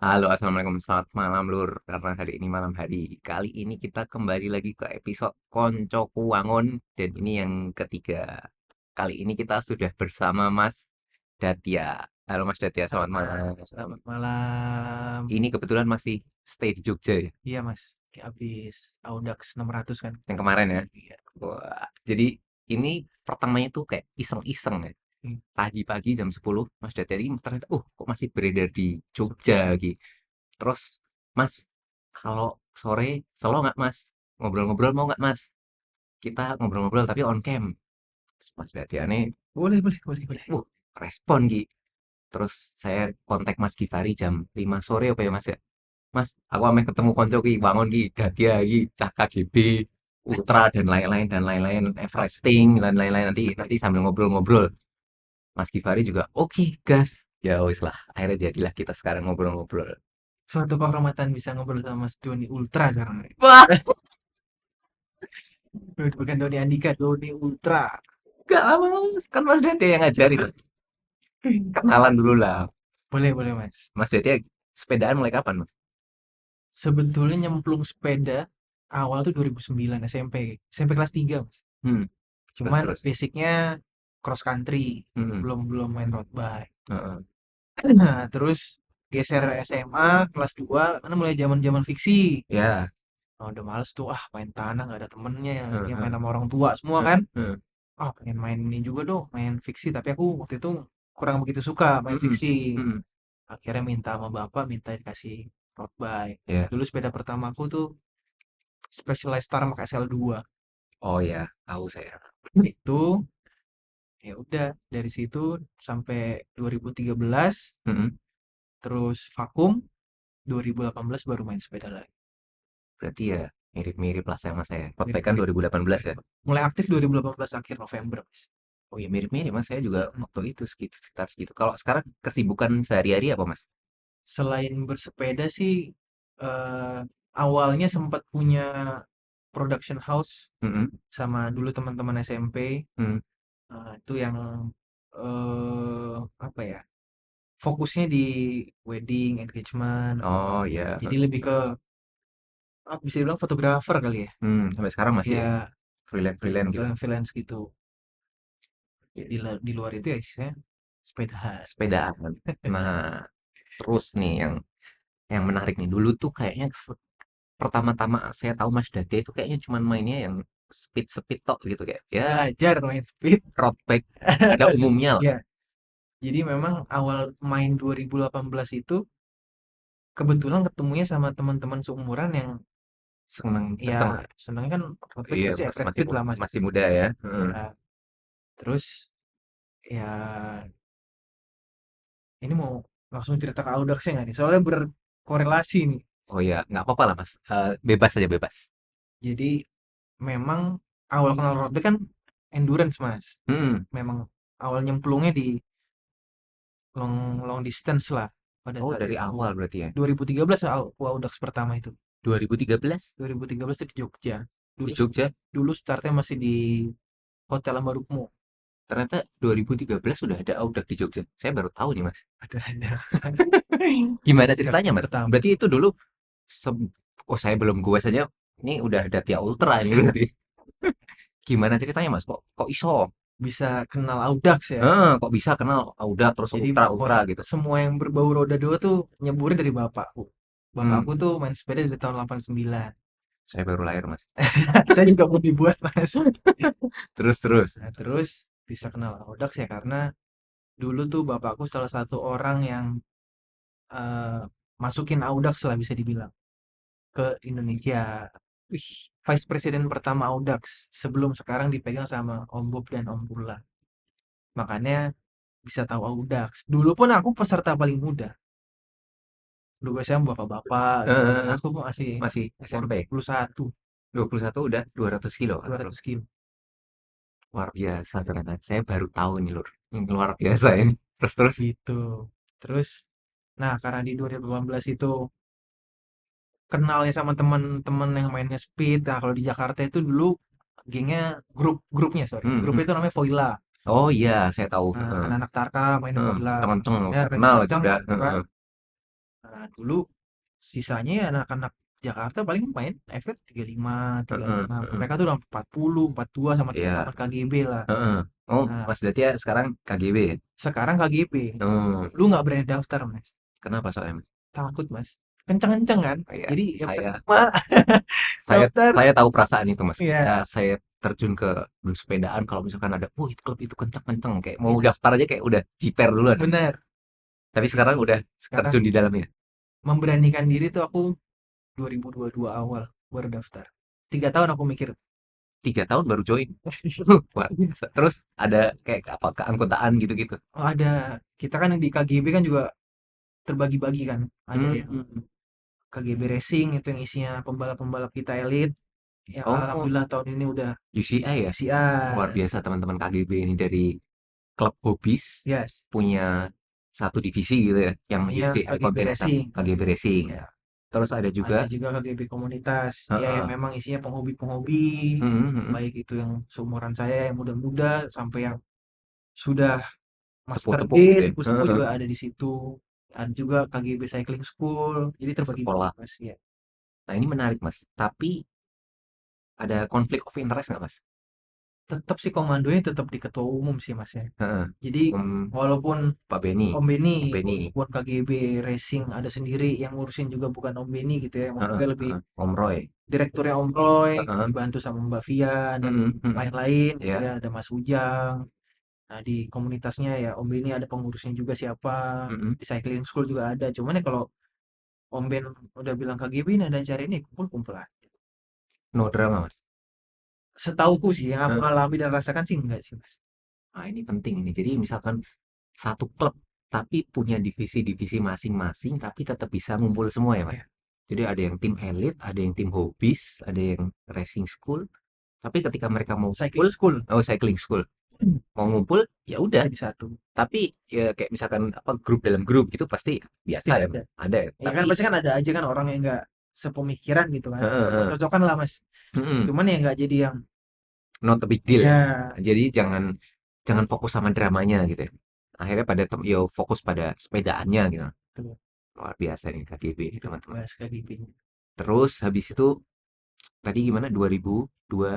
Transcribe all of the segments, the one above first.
Halo, assalamualaikum, selamat malam Lur. Karena hari ini malam hari, kali ini kita kembali lagi ke episode Konco Kuwangun dan ini yang ketiga. Kali ini kita sudah bersama Mas Datya. Halo Mas Datya, Halo selamat malam. Mas, selamat malam. Ini kebetulan masih stay di Jogja ya, Iya Mas, habis Audax 600 kan. yang kemarin ya. Iya. Wah, jadi ini pertamanya tuh kayak iseng-iseng ya. Hmm. Pagi-pagi jam 10, Mas Datya ini ternyata, kok masih beredar di Jogja lagi. Terus, Mas, kalau sore selo nggak Mas? Ngobrol-ngobrol mau nggak Mas? Kita ngobrol-ngobrol tapi on cam. Terus Mas Datiane, Boleh, boleh, boleh, boleh. uh, respon Ki. Terus saya kontak Mas Givari jam 5 sore apa ya Mas ya? Mas, aku ameh ketemu konco Ki, bangun Ki, Datia Ki, Cak KGB, Ultra dan lain-lain, Everesting dan lain-lain nanti nanti sambil ngobrol-ngobrol. Mas Givari juga, oke gas. Ya wis lah, akhirnya jadilah kita sekarang ngobrol-ngobrol. Suatu kehormatan bisa ngobrol sama Mas Doni Ultra sekarang. Wah, Bukan Doni Andika, Doni Ultra. gak lama Mas. Kan Mas Dete yang ngajarin. Kenalan dulu lah. Boleh, boleh Mas. Mas Dete sepedaan mulai kapan Mas? Sebetulnya nyemplung sepeda awal tuh 2009 SMP. SMP kelas 3 Mas. Hmm, terus Cuman terus. basicnya cross country, Hmm, belum belum main road bike. heeh. Nah, terus geser SMA kelas 2 karena mulai zaman-zaman fiksi. Ya, Oh, udah males tuh, main tanah nggak ada temennya yang main heeh, sama orang tua semua heeh, kan. heeh. Pengen main ini juga dong, main fiksi. Tapi aku waktu itu kurang begitu suka main Hmm, fiksi. hmm, Akhirnya minta sama bapak, minta dikasih road bike. ya. Dulu sepeda pertamaku tuh Specialized Star Max SL2. Oh ya, tahu saya. Itu ya udah dari situ sampai 2013, Hmm, terus vakum 2018 baru main sepeda lagi. berarti ya mirip-mirip lah sama saya. Kontak kan Mirip-mirip. 2018 ya. Mulai aktif 2018 akhir November, Mas. Oh ya mirip-mirip Mas. Saya juga Mm-mm. waktu itu sekitar segitu. Kalau sekarang kesibukan sehari-hari apa Mas? Selain bersepeda sih, eh, awalnya sempat punya production house Hmm, sama dulu teman-teman SMP. hmm. Itu yang apa ya? Fokusnya di wedding, engagement. Oh ya. Jadi lebih ke bisa dibilang fotografer kali ya. Sampai sekarang masih ya Ya, freelance-freelance gitu. freelance gitu. Di luar itu ya istilahnya sepedahan. Sepedaan. Nah, terus nih yang menarik nih dulu tuh kayaknya pertama-tama saya tahu Mas Dade itu kayaknya cuman mainnya yang speed speed tok gitu kayak ya Belajar main speed. road bike pada umumnya lah. Ya, jadi memang awal main 2018 itu kebetulan ketemunya sama teman-teman seumuran yang Seneng ya kenceng lah. senangnya kan road bike Iya pasti extra masih speed lah Mas. masih muda ya. Heeh. Ya, terus ya ini mau langsung cerita ke Audaxnya nggak nih? Soalnya berkorelasi nih. Oh ya nggak apa-apa lah Mas. Bebas aja bebas. Jadi memang awal kenal road bike kan endurance Mas. Hmm. Memang awal nyemplungnya di long long distance lah pada Oh saat dari itu. awal berarti ya. 2013 aku Audax pertama itu. 2013 2013 di Jogja. di Dulu Jogja. dulu startnya masih di Hotel Ambarukmo. Ternyata 2013 sudah ada Audax di Jogja. Saya baru tahu nih Mas. Ada. Gimana Audax ceritanya Mas? pertama. Berarti itu dulu oh saya belum gue saja. Ini udah ada Tia Ultra ini berarti. Gimana ceritanya Mas? Kok iso? Bisa kenal Audax ya. Kok bisa kenal Auda terus Jadi Ultra Ultra gitu? semua yang berbau roda dua tuh nyeburnya dari bapakku. Hmm, Bapakku tuh main sepeda dari tahun 89. saya baru lahir Mas. Saya juga belum dibuat, Mas. Terus terus. Nah, terus bisa kenal Audax ya karena dulu tuh bapakku salah satu orang yang eh, masukin Audax lah bisa dibilang ke Indonesia. Wih, Vice President pertama Audax sebelum sekarang dipegang sama Om Bob dan Om Purla. Makanya bisa tahu Audax. Dulu pun aku peserta paling muda. Dulu saya bapak-bapak gitu. eh, Aku masih masih umur SMP. 21, 21 udah 200 kilo. 200 kilo. Luar biasa ternyata. Saya baru tahu nih Lur. Ini luar biasa ini. Terus terus. Gitu. Terus, nah karena di 2018 itu kenalnya sama teman-teman yang mainnya speed. Nah kalau di Jakarta itu dulu gengnya grupnya sorry. Hmm, Grup hmm. itu namanya Voila. Oh iya, saya tahu. Nah, Heeh, anak-anak Tarka main di heeh. Voila. Kenceng, Ya terkenal itu kencang-kencang udah. gitu kan. Heeh. Nah, dulu sisanya ya anak-anak Jakarta paling main average 35, Heeh, 36. heeh. Mereka tuh udah 40, 42 sama Iya. teman-teman KGB lah. Heeh. Oh, Nah, Mas Datia sekarang KGB ya? sekarang KGB. Oh, Lu nggak berani daftar, Mas. kenapa soalnya Mas? Takut, Mas. Kenceng-kenceng kan. Oh, iya, Jadi yang saya pertama saya daftar. saya tahu perasaan itu Mas. Ketika Ya, saya terjun ke bersepedaan, kalau misalkan ada, itu klub itu kenceng-kenceng, kayak mau iya, daftar aja kayak udah jiper duluan Mas. bener. Tapi Jadi sekarang udah sekarang terjun di dalamnya. memberanikan diri tuh aku 2022 awal baru daftar. 3 tahun aku mikir. 3 tahun baru join. Wah, terus ada kayak apa keanggotaan gitu-gitu. Oh, ada, kita kan di KGB kan juga terbagi-bagi kan. Ada yang Hmm. KGB Racing itu yang isinya pembalap-pembalap kita elit. Yang Oh, alhamdulillah tahun ini udah UCI ya? Luar UCI. biasa teman-teman KGB ini dari klub hobis Yes. punya satu divisi gitu ya, yang Namanya UCI KGB Continental, Racing. KGB Racing. Ya, Terus ada ada juga, juga KGB Komunitas. Ya, yang heeh, memang isinya penghobi-penghobi, mhm, mhm, baik itu yang seumuran saya yang muda-muda sampai yang sudah Master D, sepuh-sepuh gitu ya, sepuh-sepuh juga ada di situ. Ada juga KGB Cycling School. Jadi terbagi-bagi, sekolah. Mas. Ya. Nah ini menarik mas, tapi ada konflik of interest nggak mas? Tetap sih komandonya tetap di ketua umum sih, Mas ya. Heeh. Jadi walaupun Pak Beni, Om Beni, Om Beni, buat KGB Racing ada sendiri yang ngurusin juga bukan Om Beni gitu ya. heeh, Maksudnya lebih heeh. Om Roy, direkturnya Om Roy, heeh, dibantu sama Mbak Via dan mhm, mhm, lain-lain gitu ya, ya. Ada Mas Ujang. Nah, di komunitasnya ya Om Beni ada pengurusnya juga siapa. mhm. Di Cycling School juga ada. Cuman ya kalau Om Ben udah bilang KGB ini ada acara ini, kumpul-kumpul lah. No drama mas. Setauku sih, yang aku Heeh. alami dan rasakan sih enggak sih, Mas. Nah ini penting ini. Jadi misalkan satu klub tapi punya divisi-divisi masing-masing tapi tetap bisa ngumpul semua ya mas. Ya, Jadi ada yang tim elit, ada yang tim hobis, ada yang racing school. Tapi ketika mereka mau ngumpul, Cycling School oh cycling school, mau ngumpul ya udah. jadi satu. Tapi ya kayak misalkan apa grup dalam grup gitu pasti Pasti biasa ya ada. ada ya. Ya kan Tapi pasti kan ada aja kan orang yang nggak sepemikiran gitu kan. heeh, Nggak heeh. cocok lah, Mas. Mm-mm. Cuman ya nggak jadi yang Not a big deal ya. ya Jadi jangan jangan fokus sama dramanya gitu ya. Akhirnya pada yo fokus pada sepedaannya gitu. tuh Luar biasa nih KGB nih itu teman-teman. bahas KGB. Terus habis itu tadi gimana 2002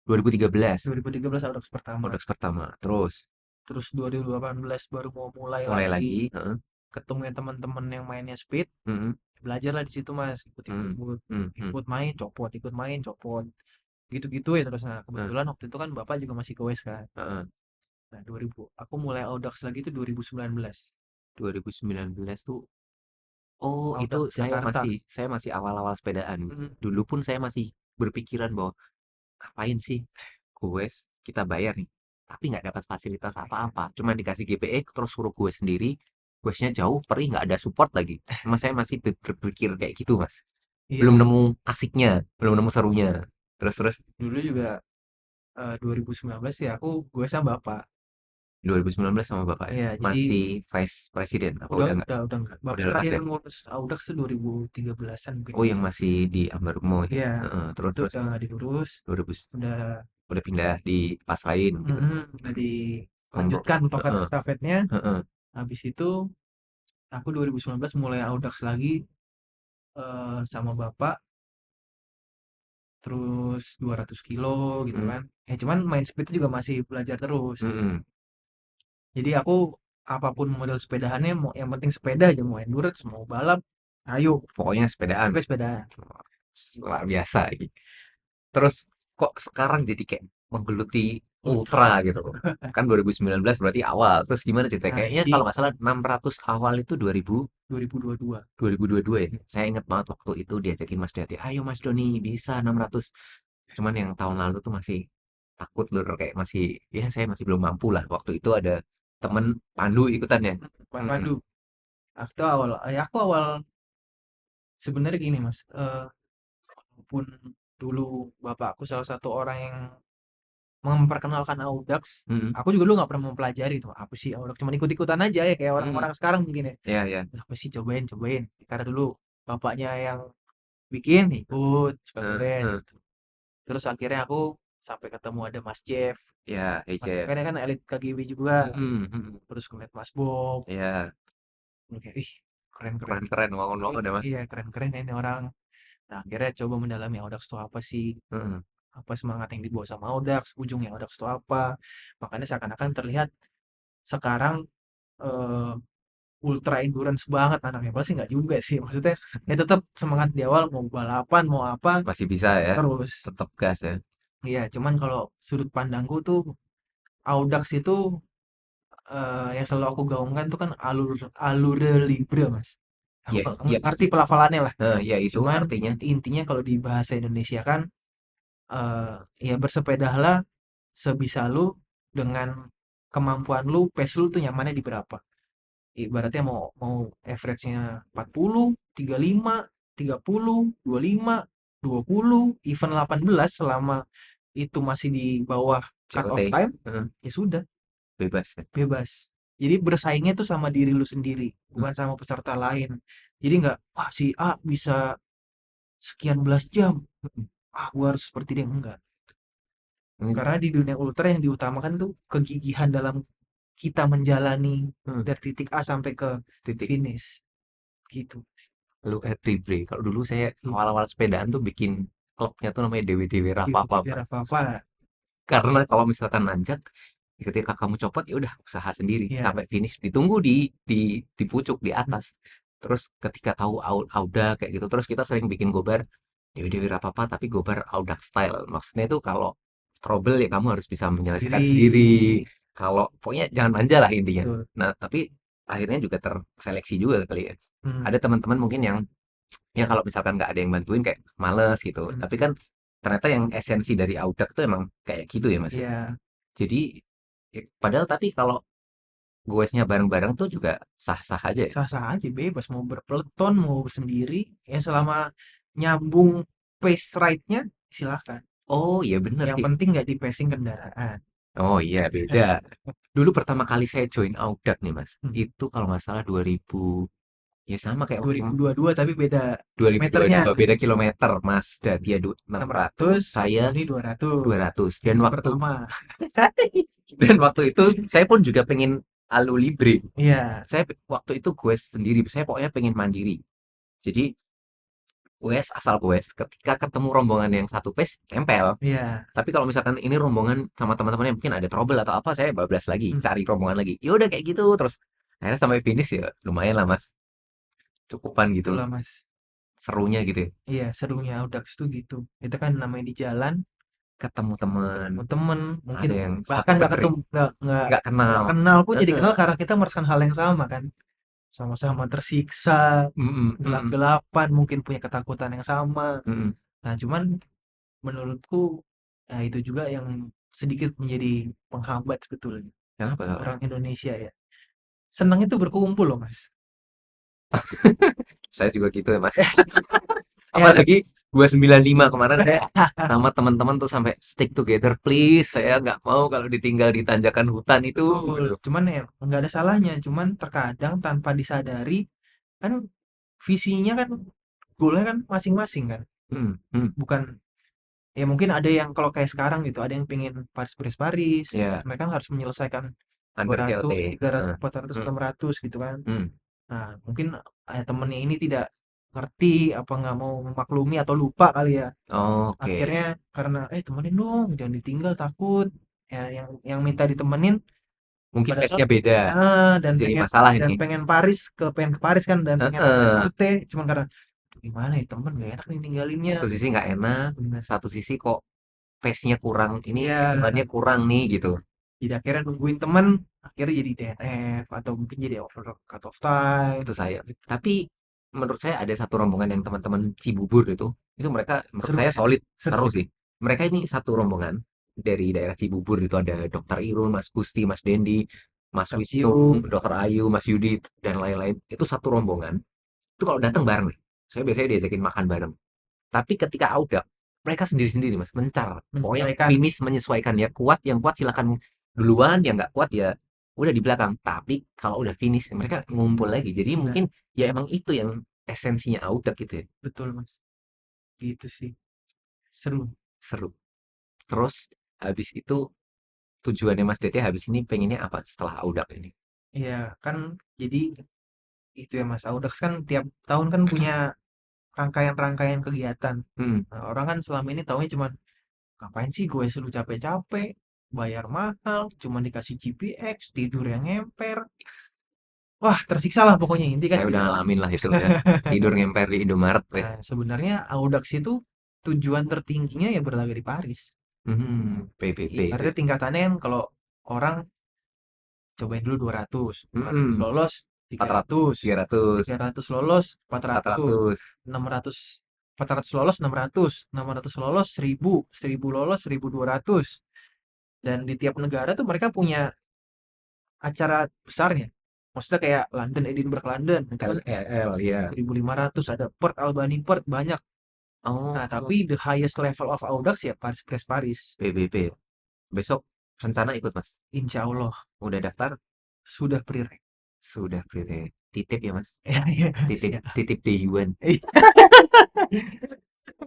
2013 2013 Audax pertama. Odex pertama. Terus Terus 2018 baru mau mulai mulai lagi lagi, heeh. ketemu yang teman-teman yang mainnya speed. Mhm, Belajar lah di situ, Mas. mhm, Ikut-ikut, mhm, mhm, ikut main copot, ikut main copot. Gitu-gitu ya terus. Nah, heeh, kebetulan waktu itu kan Bapak juga masih goes kan. heeh. Nah, 2000 aku mulai Audax lagi itu 2019. 2019 tuh oh itu Audax Jakarta. saya masih awal-awal sepedaan. Mm, Dulu pun saya masih berpikiran bahwa ngapain sih goes kita bayar nih tapi nggak dapat fasilitas apa-apa cuma dikasih GPE terus suruh gue sendiri goesnya jauh perih nggak ada support lagi mas saya masih berpikir kayak gitu mas belum iya, nemu asiknya belum nemu serunya terus terus dulu juga 2019 ya aku gue sama Bapak. 2019 sama bapak ya Iya, jadi masih vice presiden apa udah udah nggak udah udah enggak. udah Bapak lepas terakhir ya ngurus Audax tuh 2013-an mungkin oh ya. yang masih di Ambarukmo itu ya Iya, heeh, terus itu terus udah nggak diurus, 2000 udah udah pindah di pas lain gitu udah Ombro dilanjutkan tongkat heeh, estafetnya. heeh, Habis itu aku 2019 mulai Audax lagi sama Bapak, terus 200 kilo gitu mhm, kan. Ya cuman main speed juga masih belajar terus. mhm. Jadi aku apapun model sepedahannya mau yang penting sepeda aja, mau endurance mau balap, ayo Pokoknya sepedaan. pokoknya sepeda. Luar biasa ini. Terus kok sekarang jadi kayak menggeluti ultra gitu loh. Kan 2019 berarti awal. Terus gimana ceritanya? Nah, Kayaknya jadi kalau nggak salah 600 awal itu 2022. 2022 ya. Saya ingat banget waktu itu diajakin Mas Dati, ayo Mas Doni bisa 600. Cuman yang tahun lalu tuh masih takut lur kayak masih ya saya masih belum mampu lah. Waktu itu ada temen Pandu ikutan ya. Mas Mm-mm. Pandu, aku awal sebenarnya gini Mas, walaupun dulu bapakku salah satu orang yang memperkenalkan Audax, Mm-mm. aku juga dulu nggak pernah mempelajari tuh apa sih Audax, cuma ikut-ikutan aja ya kayak Mm-mm. orang-orang sekarang mungkin ya. Ya ya. Apa sih, cobain cobain. Karena dulu bapaknya yang bikin, ikut Eh, coba-cobain eh. gitu. Terus akhirnya aku sampai ketemu ada Mas Jeff. Ya, Mas Jeff kan HF. elit KGB juga. Mm-mm, mm-mm. Terus ngeliat Mas Bob, Ya. kayak ih keren-keren. Keren-keren, bangun-bangun ya Mas. Iya, keren-keren ya ini orang. Nah, akhirnya coba mendalami Audax itu apa sih? Heeh. Apa semangat yang dibawa sama Audax, ujungnya Audax itu apa? Makanya seakan-akan terlihat sekarang eh, ultra endurance banget anaknya. Padahal sih nggak juga sih. Maksudnya ya tetap semangat di awal mau balapan mau apa Masih bisa ya, terus. tetap gas ya. Iya, cuman kalau sudut pandangku tuh Audax itu yang selalu aku gaungkan tuh kan alure libre mas. Aku Ya, nggak ya, ngerti pelafalannya lah. ya itu Cuman artinya. intinya kalau di bahasa Indonesia kan ya bersepedalah sebisa lu dengan kemampuan lu, pace lu tuh nyamannya di berapa. Ibaratnya mau mau average-nya 40, 35, 30, 25, 20, even 18 selama itu masih di bawah cut COT. off time, Heeh, ya sudah, bebas ya. bebas. Jadi bersaingnya tuh sama diri lu sendiri, Hmm. bukan sama peserta lain. Jadi nggak, wah si A bisa sekian belas jam, gua harus seperti dia. Enggak. Ini, Karena di dunia ultra yang diutamakan tuh kegigihan dalam kita menjalani hmm, dari titik A sampai ke titik finish. Gitu. lu Bre. Kalau dulu saya Iya. awal-awal sepedaan tuh bikin klubnya tuh namanya Dewi Dewi Rapapa Biar Mas. apa-apa. Karena kalau misalkan nanjak, ketika kamu copot ya udah usaha sendiri Iya. sampai finish, ditunggu di pucuk di Hmm. atas. Terus ketika tahu Auda kayak gitu, terus kita sering bikin gobar Dewi Dewi Rapapa tapi gobar Audax style. Maksudnya itu kalau trouble ya kamu harus bisa menyelesaikan Sendiri. sendiri. Kalau pokoknya jangan manja lah intinya. Betul. Nah, tapi akhirnya juga terseleksi juga kali ya. Hmm. Ada teman-teman mungkin yang ya kalau misalkan nggak ada yang bantuin kayak males gitu. Hmm. Tapi kan ternyata yang esensi dari Audax tuh emang kayak gitu ya Mas ya. Iya. Jadi ya, padahal tapi kalau goesnya bareng-bareng tuh juga sah-sah aja ya. Sah-sah aja bebas mau berpeloton mau sendiri ya selama nyambung pace ride-nya silahkan. Oh iya bener Yang sih. penting nggak di pacing kendaraan. Oh iya beda. Dulu pertama kali saya join Audax nih Mas. Hmm. Itu kalau nggak salah 2000, ya sama kayak waktu 2022 tapi beda kilometernya. 2022 beda kilometer Mas Datia 600 600, saya Joni 200. 200 dan Finish waktu pertama. dan waktu itu saya pun juga pengen Alu Libre. Iya. Saya waktu itu gue sendiri, saya pokoknya pengen mandiri. Jadi gue asal gue ketika ketemu rombongan yang satu pace tempel. Iya. Tapi kalau misalkan ini rombongan sama teman-temannya mungkin ada trouble atau apa, saya bablas lagi, Hmm. cari rombongan lagi. Ya udah kayak gitu terus. Akhirnya sampai finish ya lumayan lah Mas. Cukupan gitu loh. Itulah Mas. Serunya gitu ya. Iya, serunya Audax tuh gitu. Itu kan namanya di jalan, Ketemu teman, ketemu temen, mungkin ada yang bahkan nggak sahabat ketemu, nggak kenal. nggak kenal pun jadi Heeh. kenal karena kita merasakan hal yang sama kan. Sama-sama tersiksa, Mm-mm, mm-mm, gelap-gelapan, mungkin punya ketakutan yang sama. mm-mm. Nah, cuman menurutku ya itu juga yang sedikit menjadi penghambat sebetulnya Kenapa tuh? orang Indonesia ya. Senang itu berkumpul loh, Mas. Saya juga gitu ya Mas. Ya, Apalagi 295 kemarin saya sama teman-teman tuh sampai stick together please. Saya nggak mau kalau ditinggal di tanjakan hutan itu. betul. Gitu. Cuman ya nggak ada salahnya. Cuman terkadang tanpa disadari kan visinya kan goalnya kan masing-masing kan. Hmm, hmm. Bukan ya mungkin ada yang kalau kayak sekarang gitu, ada yang pengen Paris Ya, mereka kan harus menyelesaikan under 200, COT. 300, Heeh. 400, Hmm, 600 gitu kan. hmm. Nah, mungkin temennya ini tidak ngerti apa nggak mau memaklumi atau lupa kali ya. Oke. Akhirnya karena temenin dong, jangan ditinggal takut. Ya yang minta ditemenin Mungkin padahal pace-nya beda. dan Jadi pengen masalah dan ini. pengen ke Paris kan dan pengen Heeh. COT cuman karena gimana ya temen gak enak nih ninggalinnya. Satu sisi nggak enak, Bener. satu sisi kok pace-nya kurang. Ini Ya, hitungannya kurang nih gitu. jadi akhirnya nungguin temen, akhirnya jadi DNF atau mungkin jadi over cut off time. Itu saya. Tapi menurut saya ada satu rombongan yang teman-teman Cibubur itu mereka menurut Seru saya ya, solid, seru seru sih. sih. Mereka ini satu rombongan dari daerah Cibubur itu ada Dokter Irun, Mas Gusti, Mas Dendi, Mas Wisnu, Tertiup, Dokter Ayu, Mas Yudit dan lain-lain. Itu satu rombongan. Itu kalau datang bareng nih. Saya biasanya diajakin makan bareng. Tapi ketika Auda, mereka sendiri-sendiri Mas, mencar. Pokoknya menyesuaikan. finish menyesuaikan ya kuat, yang kuat silakan duluan, yang nggak kuat ya udah di belakang. Tapi kalau udah finish mereka ngumpul lagi. Jadi Nah, mungkin ya emang itu yang esensinya Auda gitu ya. betul Mas. Gitu sih. Seru. Seru. Terus habis itu tujuannya Mas Dete habis ini pengennya apa setelah Auda ini? Iya, kan jadi itu ya Mas, Audax kan tiap tahun kan punya rangkaian-rangkaian kegiatan. Hmm, Nah, orang kan selama ini taunya cuman ngapain sih gue selalu capek-capek, bayar mahal, cuma dikasih GPX, tidur yang ngemper. Wah, tersiksa lah pokoknya inti kan saya udah gitu. ngalamin lah itu udah tidur ngemper di Indomaret wes. Nah, sebenarnya Audax itu tujuan tertingginya ya berlaga di Paris. PBB itu Ibaratnya ya. tingkatannya kan kalau orang cobain dulu 200, 200 Hmm, lolos, 400, 300, 300, 300 lolos, 400, 400. 600, 400 lolos, 600, 600 lolos, 1000, 1000 lolos, 1200. Dan di tiap negara tuh mereka punya acara besarnya. Maksudnya kayak London, Edinburgh, London, itu kan LEL ya. 1500, ada Perth, Albany, Perth, banyak. Nah, Oh, tapi the highest level of Audax ya Paris Press Paris. PBB. Besok rencana ikut Mas. Insya Allah Udah daftar? sudah pre-rank. Sudah pre. Titip ya Mas. Ya, ya, Titip siap. titip di Yuan.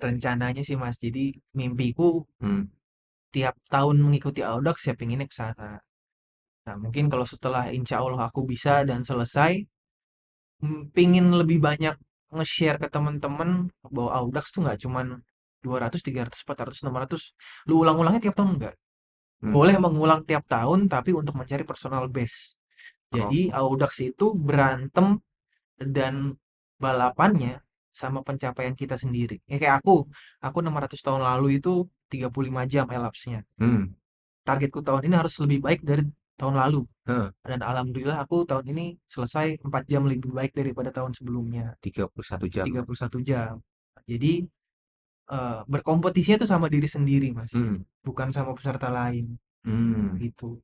Rencananya sih Mas, jadi mimpiku Hmm, tiap tahun mengikuti Audax ya pinginnya ke sana. Nah, mungkin kalau setelah insya Allah aku bisa dan selesai, pingin lebih banyak nge-share ke teman-teman bahwa Audax tuh nggak cuman 200, 300, 400, 600. Lu ulang-ulangnya tiap tahun nggak? hmm. Boleh mengulang tiap tahun, tapi untuk mencari personal best. Oh, Jadi Audax itu berantem dan balapannya sama pencapaian kita sendiri. Ya kayak aku 600 tahun lalu itu 35 jam elapsnya. hmm. Targetku tahun ini harus lebih baik dari tahun lalu. Heh, Dan alhamdulillah aku tahun ini selesai 4 jam lebih baik daripada tahun sebelumnya. 31 jam. 31 jam. Jadi berkompetisinya tuh sama diri sendiri, Mas. Hmm, Bukan sama peserta lain hmm. gitu.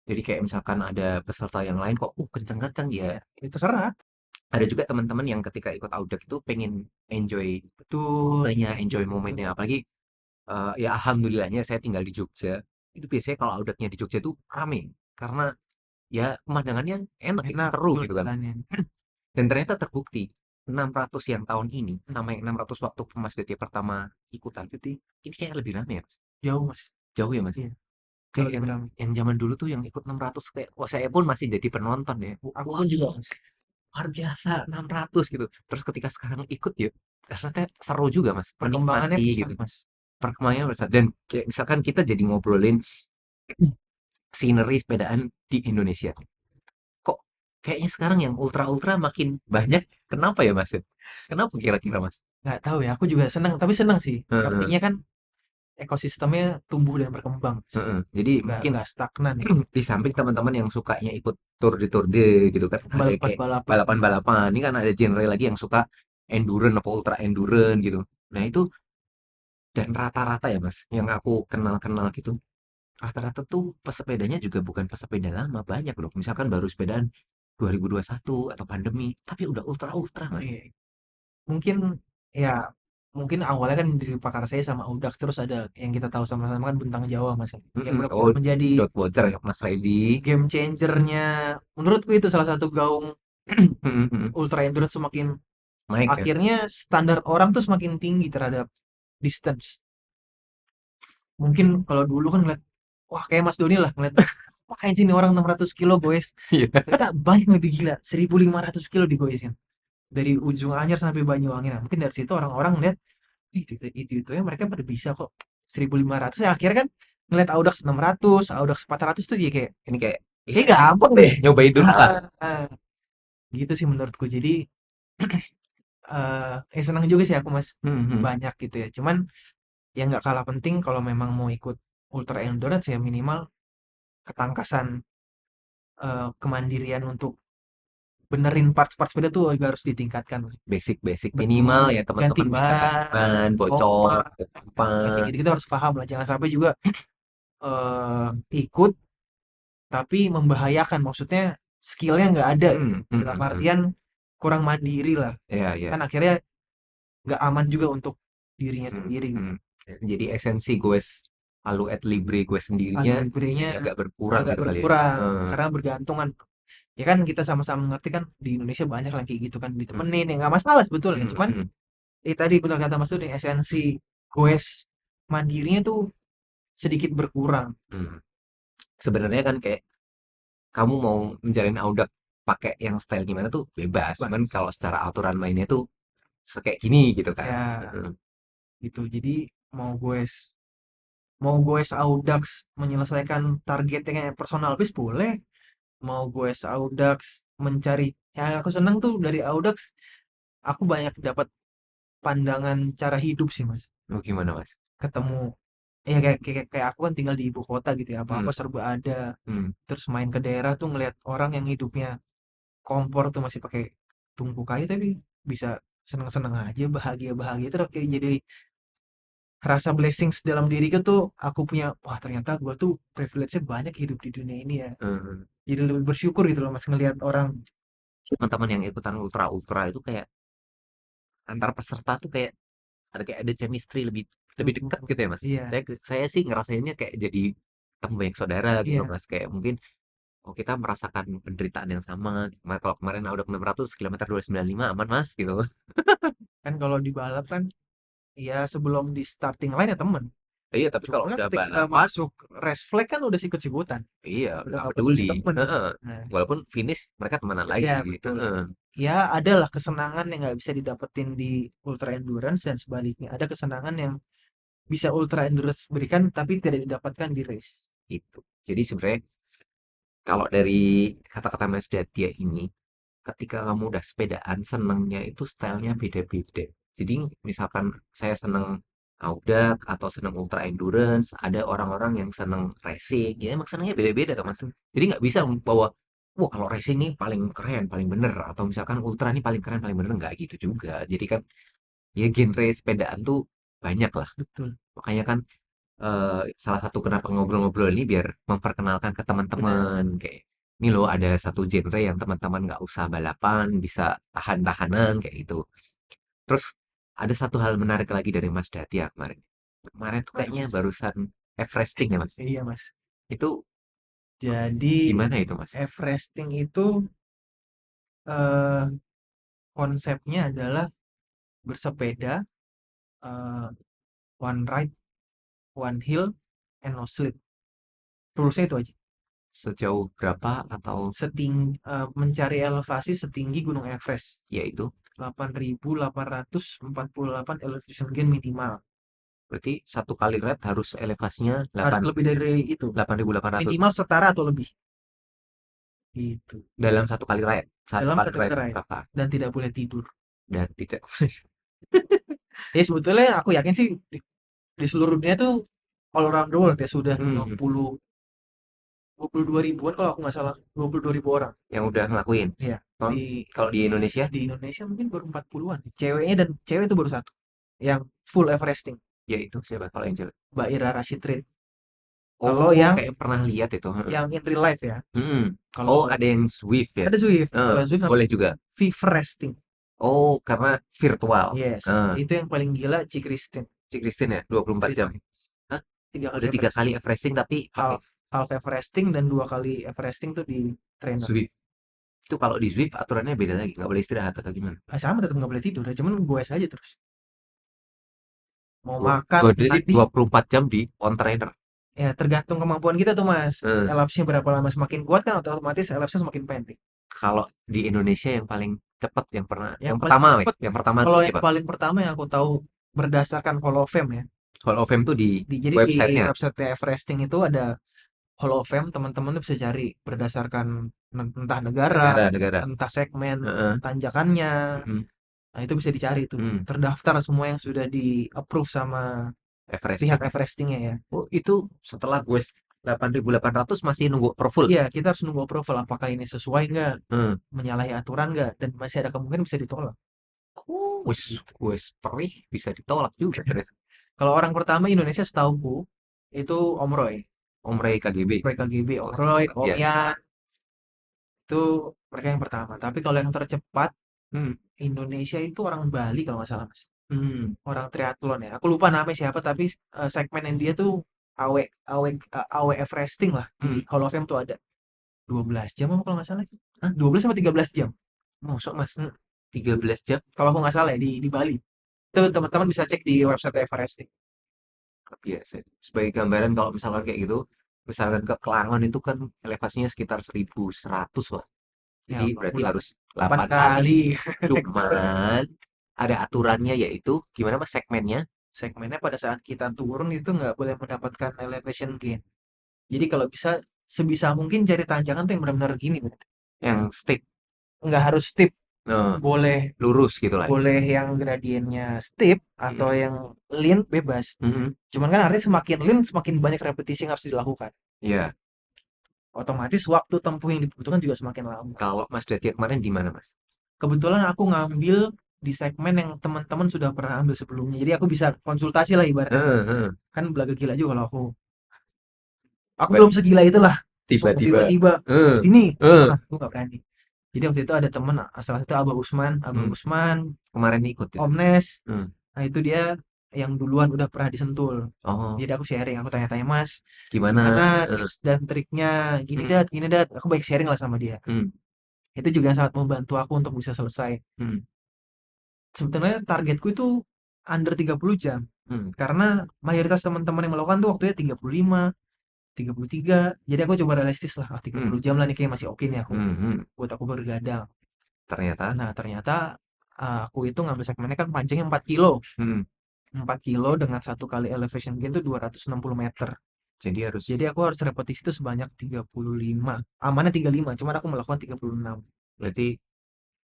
Jadi kayak misalkan ada peserta yang lain kok, kenceng-kenceng ya. Ya, itu serah. Ada juga teman-teman yang ketika ikut Audak itu pengen enjoy Betul. rutenya, enjoy Betul, betul. momennya. Apalagi ya alhamdulillahnya saya tinggal di Jogja. Itu biasanya kalau Audaknya di Jogja itu rame. Karena ya pemandangannya enak, gitu, Enak seru betul gitu kan. jalannya. Dan ternyata terbukti 600 yang tahun ini Hmm, sama yang 600 waktu Mas Deti pertama ikutan. Jadi Ini kayak lebih rame ya Mas. jauh, Mas. Jauh ya Mas. Iya, jauh Kayak lebih ramai. yang zaman dulu tuh yang ikut 600 kayak wah saya pun masih jadi penonton ya. Aku Wah, pun juga, Mas. luar biasa 600 gitu. Terus ketika sekarang ikut ya ternyata seru juga Mas, Perkembangannya menikmati pesat, gitu. Mas. Perkembangannya besar dan kayak misalkan kita jadi ngobrolin scenery sepedaan di Indonesia. Kok kayaknya sekarang yang ultra-ultra makin banyak. Kenapa ya Mas? Kenapa kira-kira Mas? Nggak tahu ya, aku juga senang, tapi senang sih. Heeh, Artinya kan ekosistemnya tumbuh dan berkembang. heeh. Jadi mungkin Nggak stagnan ya. di samping teman-teman yang sukanya ikut Tour de gitu kan ada kayak Balapan-balapan. balapan-balapan ini kan ada genre lagi yang suka endurance apa ultra endurance gitu nah itu dan rata-rata ya mas yang aku kenal-kenal gitu rata-rata tuh pesepedanya juga bukan pesepeda lama banyak loh misalkan baru sepedaan 2021 atau pandemi tapi udah ultra-ultra mas. Iya. Mungkin ya mungkin awalnya kan dari pakar saya sama Audax, terus ada yang kita tahu sama-sama kan Bentang Jawa Mas, yang Mm-mm. Oh, benar-benar menjadi dot voucher ya mas Reddy. game changernya. Menurutku itu salah satu gaung Mm-mm. ultra endurance. Semakin Naik ya. akhirnya standar orang tuh semakin tinggi terhadap distance. Mungkin kalau dulu kan ngeliat, wah kayak Mas Doni lah ngeliat, ngapain sih ini orang 600 kilo goes. Iya. Ternyata banyak yang lebih gila, 1500 kilo digoesin dari ujung Anyar sampai Banyuwangi. Nah, mungkin dari situ orang-orang ngeliat, itu ya mereka pada bisa kok 1500. Ya akhirnya kan ngeliat Audax 600, Audax 400 tuh ya kayak Ini kayak ya, kayak gampang deh. nyobain dulu lah. Ah, gitu sih menurutku. Jadi senang juga sih aku Mas, Mhm. banyak gitu ya. Cuman yang nggak kalah penting kalau memang mau ikut ultra endurance ya minimal ketangkasan, kemandirian untuk benerin parts-parts sepeda tuh juga harus ditingkatkan. Basic-basic minimal Betul, ya ganti teman-teman bisa ganti ban, ban, bocor, kompak, apa. yang kayak gitu kita harus paham lah. Jangan sampai juga eh, ikut tapi membahayakan. Maksudnya skillnya nggak ada gitu. Mhm, mhm, Dalam mhm. artian kurang mandiri lah. Iya, iya. Kan akhirnya nggak aman juga untuk dirinya Mhm, sendiri gitu. mhm. Jadi esensi goes Alu et Libre gue sendirinya Alur jadi librenya agak berkurang agak gitu kali ya. berkurang Heeh, karena bergantungan. Ya kan kita sama-sama mengerti kan di Indonesia banyak lah kayak gitu kan mhm, ditemenin ya nggak masalah sebetulnya. mhm, Cuman mhm, tadi benar kata Mas tuh esensi goes mandirinya tuh sedikit berkurang. mhm. Sebenarnya kan kayak kamu mau menjalin audak pakai yang style gimana tuh bebas. Cuman bebas. kalau secara aturan mainnya tuh kayak gini gitu kan. Ya Heeh. gitu. Jadi mau gue mau gue Audax menyelesaikan targetnya personal base boleh, mau gue Audax mencari, yang aku senang tuh dari Audax, aku banyak dapat pandangan cara hidup sih mas. Mau gimana Mas? Ketemu ya kayak aku kan tinggal di ibu kota gitu ya, Hmm, apa-apa serba ada. hmm. Terus main ke daerah tuh ngeliat orang yang hidupnya kompor tuh masih pakai tungku kayu tapi bisa seneng-seneng aja, bahagia-bahagia. Terus kayak jadi rasa blessings dalam diriku tuh, aku punya, wah ternyata gue tuh privilege-nya banyak hidup di dunia ini ya. Heeh. Jadi lebih bersyukur gitu loh mas ngelihat orang. Teman-teman yang ikutan ultra ultra itu kayak antar peserta tuh kayak ada chemistry lebih lebih Tuh, dekat gitu ya Mas. iya, Saya sih ngerasainnya kayak jadi ketemu banyak saudara gitu loh iya. Mas. Kayak mungkin oh kita merasakan penderitaan yang sama. Kalau kemarin udah 600 kilometer 295 aman Mas gitu. Kan kalau di balap kan, ya sebelum di starting line ya temen. Iya, tapi Cuma kalau kan udah ketika balapan, masuk race flag kan udah sikut-sikutan. iya Udah nggak gak peduli peduli. temen. Heeh. Nah, Walaupun finish mereka temenan lagi iya gitu. betul. Heeh. Ya adalah kesenangan yang nggak bisa didapetin di ultra endurance dan sebaliknya. Ada kesenangan yang bisa ultra endurance berikan tapi tidak didapatkan di race. Itu. Jadi sebenarnya kalau dari kata-kata Mas Dadia ini, ketika kamu udah sepedaan, senengnya itu stylenya beda-beda. Jadi misalkan saya seneng Audax atau seneng ultra endurance, ada orang-orang yang seneng racing, ya emang senengnya beda-beda tuh Mas. Jadi nggak bisa bahwa, wah kalau racing nih paling keren, paling bener, atau misalkan ultra nih paling keren, paling bener, nggak gitu juga. Jadi kan ya genre sepedaan tuh banyak lah. Betul, Makanya kan salah satu kenapa ngobrol-ngobrol ini biar memperkenalkan ke benar. teman-teman kayak ini loh ada satu genre yang teman-teman nggak usah balapan bisa tahan-tahanan kayak gitu. Terus ada satu hal menarik lagi dari Mas Datia kemarin. Kemarin tuh Waduh, kayaknya Mas. barusan Everesting ya Mas. Iya, Mas. Itu Jadi gimana itu Mas? Everesting itu eh, konsepnya adalah bersepeda, eh, one ride, one hill, and no sleep. Rulesnya itu aja. Sejauh berapa atau Mencari elevasi setinggi Gunung Everest. yaitu 8.848 elevation gain minimal. berarti satu kali ride harus elevasinya Harus lebih dari itu. 8.800 Minimal setara atau lebih. Gitu. dalam satu kali ride. Satu Dalam kali satu ride ride. berapa? Dan tidak boleh tidur. Dan tidak Jadi sebetulnya aku yakin sih di seluruh dunia tuh all around the world ya sudah Hmm, 22 ribuan kalau aku nggak salah, 22 ribu orang. yang udah ngelakuin. Ya, Kalau di kalau di Indonesia, di Indonesia mungkin baru 40-an. Ceweknya dan cewek itu baru satu yang full Everesting, ya itu siapa kalau yang cewek? Mbak Ira Rashid Reed. Kalau Oh, yang kayak pernah lihat itu. Heeh. in real life ya. Oh, Kalau ada yang Swift ya. ada Zwift, kalau Zwift Boleh namanya juga. Viveresting. Oh, karena virtual. Yes, Heeh. itu yang paling gila Ci Christine. Cik Christine ya, 24 jam. Ceritanya Hah? 3 kali Udah 3 kali Everesting. Everesting tapi pakai Half half Everesting dan 2 kali Everesting tuh di trainer. Swift. Itu kalau di Swift aturannya beda lagi, nggak boleh istirahat atau gimana? Sama tetap nggak boleh tidur, ya, cuman gue aja terus. Mau Dua, makan, jadi mandi, 24 jam di on trainer. ya tergantung kemampuan kita tuh mas. Eh, Elapsnya berapa lama, semakin kuat kan otomatis elapsnya semakin pendek. Kalau di Indonesia yang paling cepat yang pernah, Yang yang paling pertama wes, cepet, yang pertama tuh kalau yang siapa? paling pertama yang aku tahu berdasarkan Hall of Fame ya. Hall of Fame tuh di Jadi di websitenya website Everesting itu ada Hall of Fame, teman-teman tuh bisa cari berdasarkan entah negara, negara-negara. entah segmen Heeh. tanjakannya. Mm, Nah, itu bisa dicari tuh. mm. Terdaftar semua yang sudah di approve sama pihak Everesting. Everestingnya ya. Oh, itu setelah gue 8.800 masih nunggu approval. Iya, kita harus nunggu approval apakah ini sesuai nggak, Hmm. menyalahi aturan nggak, dan masih ada kemungkinan bisa ditolak. Oh, wes perih bisa ditolak juga ternyata. Kalau orang pertama Indonesia setauku itu Om Roy, Om Ray KGB. Roy KGB, Om Oh, Roy, Om yes. Yan, itu mereka yang pertama. Tapi kalau yang tercepat Hmm. Indonesia itu orang Bali kalau nggak salah mas. Hmm. Orang triathlon ya. Aku lupa namanya siapa tapi segmen yang dia tuh AW AW AW Everesting lah di Hmm. Hall of Fame tuh ada 12 jam apa kalau nggak salah. Hah? 12 sama 13 jam. Masuk mas. Hmm. 13 jam. Kalau aku nggak salah ya di Bali. Itu teman-teman bisa cek di website Everesting. Biasa. Sebagai gambaran kalau misalkan kayak gitu, misalkan ke Kelangon itu kan elevasinya sekitar 1.100 lah. Ya, Jadi berarti 48 harus 8 8 kali. kali. Cuman ada aturannya, yaitu gimana mas segmennya? Segmennya pada saat kita turun itu nggak boleh mendapatkan elevation gain. Jadi kalau bisa sebisa mungkin cari tanjakan tuh yang benar-benar gini, berarti. Yang steep, Nggak harus steep, eh, boleh lurus gitu lah. boleh yang gradiennya steep atau Mm-mm. yang lean bebas. Mm-mm. Cuman kan artinya semakin lean semakin banyak repetisi yang harus dilakukan. Iya. Otomatis waktu tempuh yang dibutuhkan juga semakin lama. Kalau Mas Datia kemarin di mana Mas? Kebetulan aku ngambil di segmen yang teman-teman sudah pernah ambil sebelumnya. Jadi aku bisa konsultasi lah ibaratnya. Heeh. Kan belaga gila juga kalau aku Ba- belum segila itulah. Langsung Tiba-tiba. tiba-tiba Eh, sini. eh. Aku nggak berani. Jadi waktu itu ada temen, salah satu Abah Hmm. Usman, Kemarin ikut ya. Omnes. Hmm. Nah itu dia yang duluan udah pernah disentul. Oh, Jadi aku sharing, aku tanya-tanya Mas, gimana? gimana Eh, tips dan triknya, hmm. gini dat. Aku baik sharing lah sama dia. Hmm. Itu juga yang sangat membantu aku untuk bisa selesai. Hmm. Sebenarnya targetku itu under 30 jam. Hmm. Karena mayoritas teman-teman yang melakukan tuh waktunya 35, 33. Jadi aku coba realistis lah, ah, Hmm. 30 jam lah nih kayak masih oke nih aku. Hmm. Hmm. Buat aku bergadang. Ternyata. Nah, ternyata aku itu ngambil segmennya kan panjangnya 4 kilo. Hmm. 4 kilo dengan satu kali elevation gain itu 260 meter. Jadi harus Jadi aku harus repetisi itu sebanyak 35. Amannya 35, cuman aku melakukan 36. berarti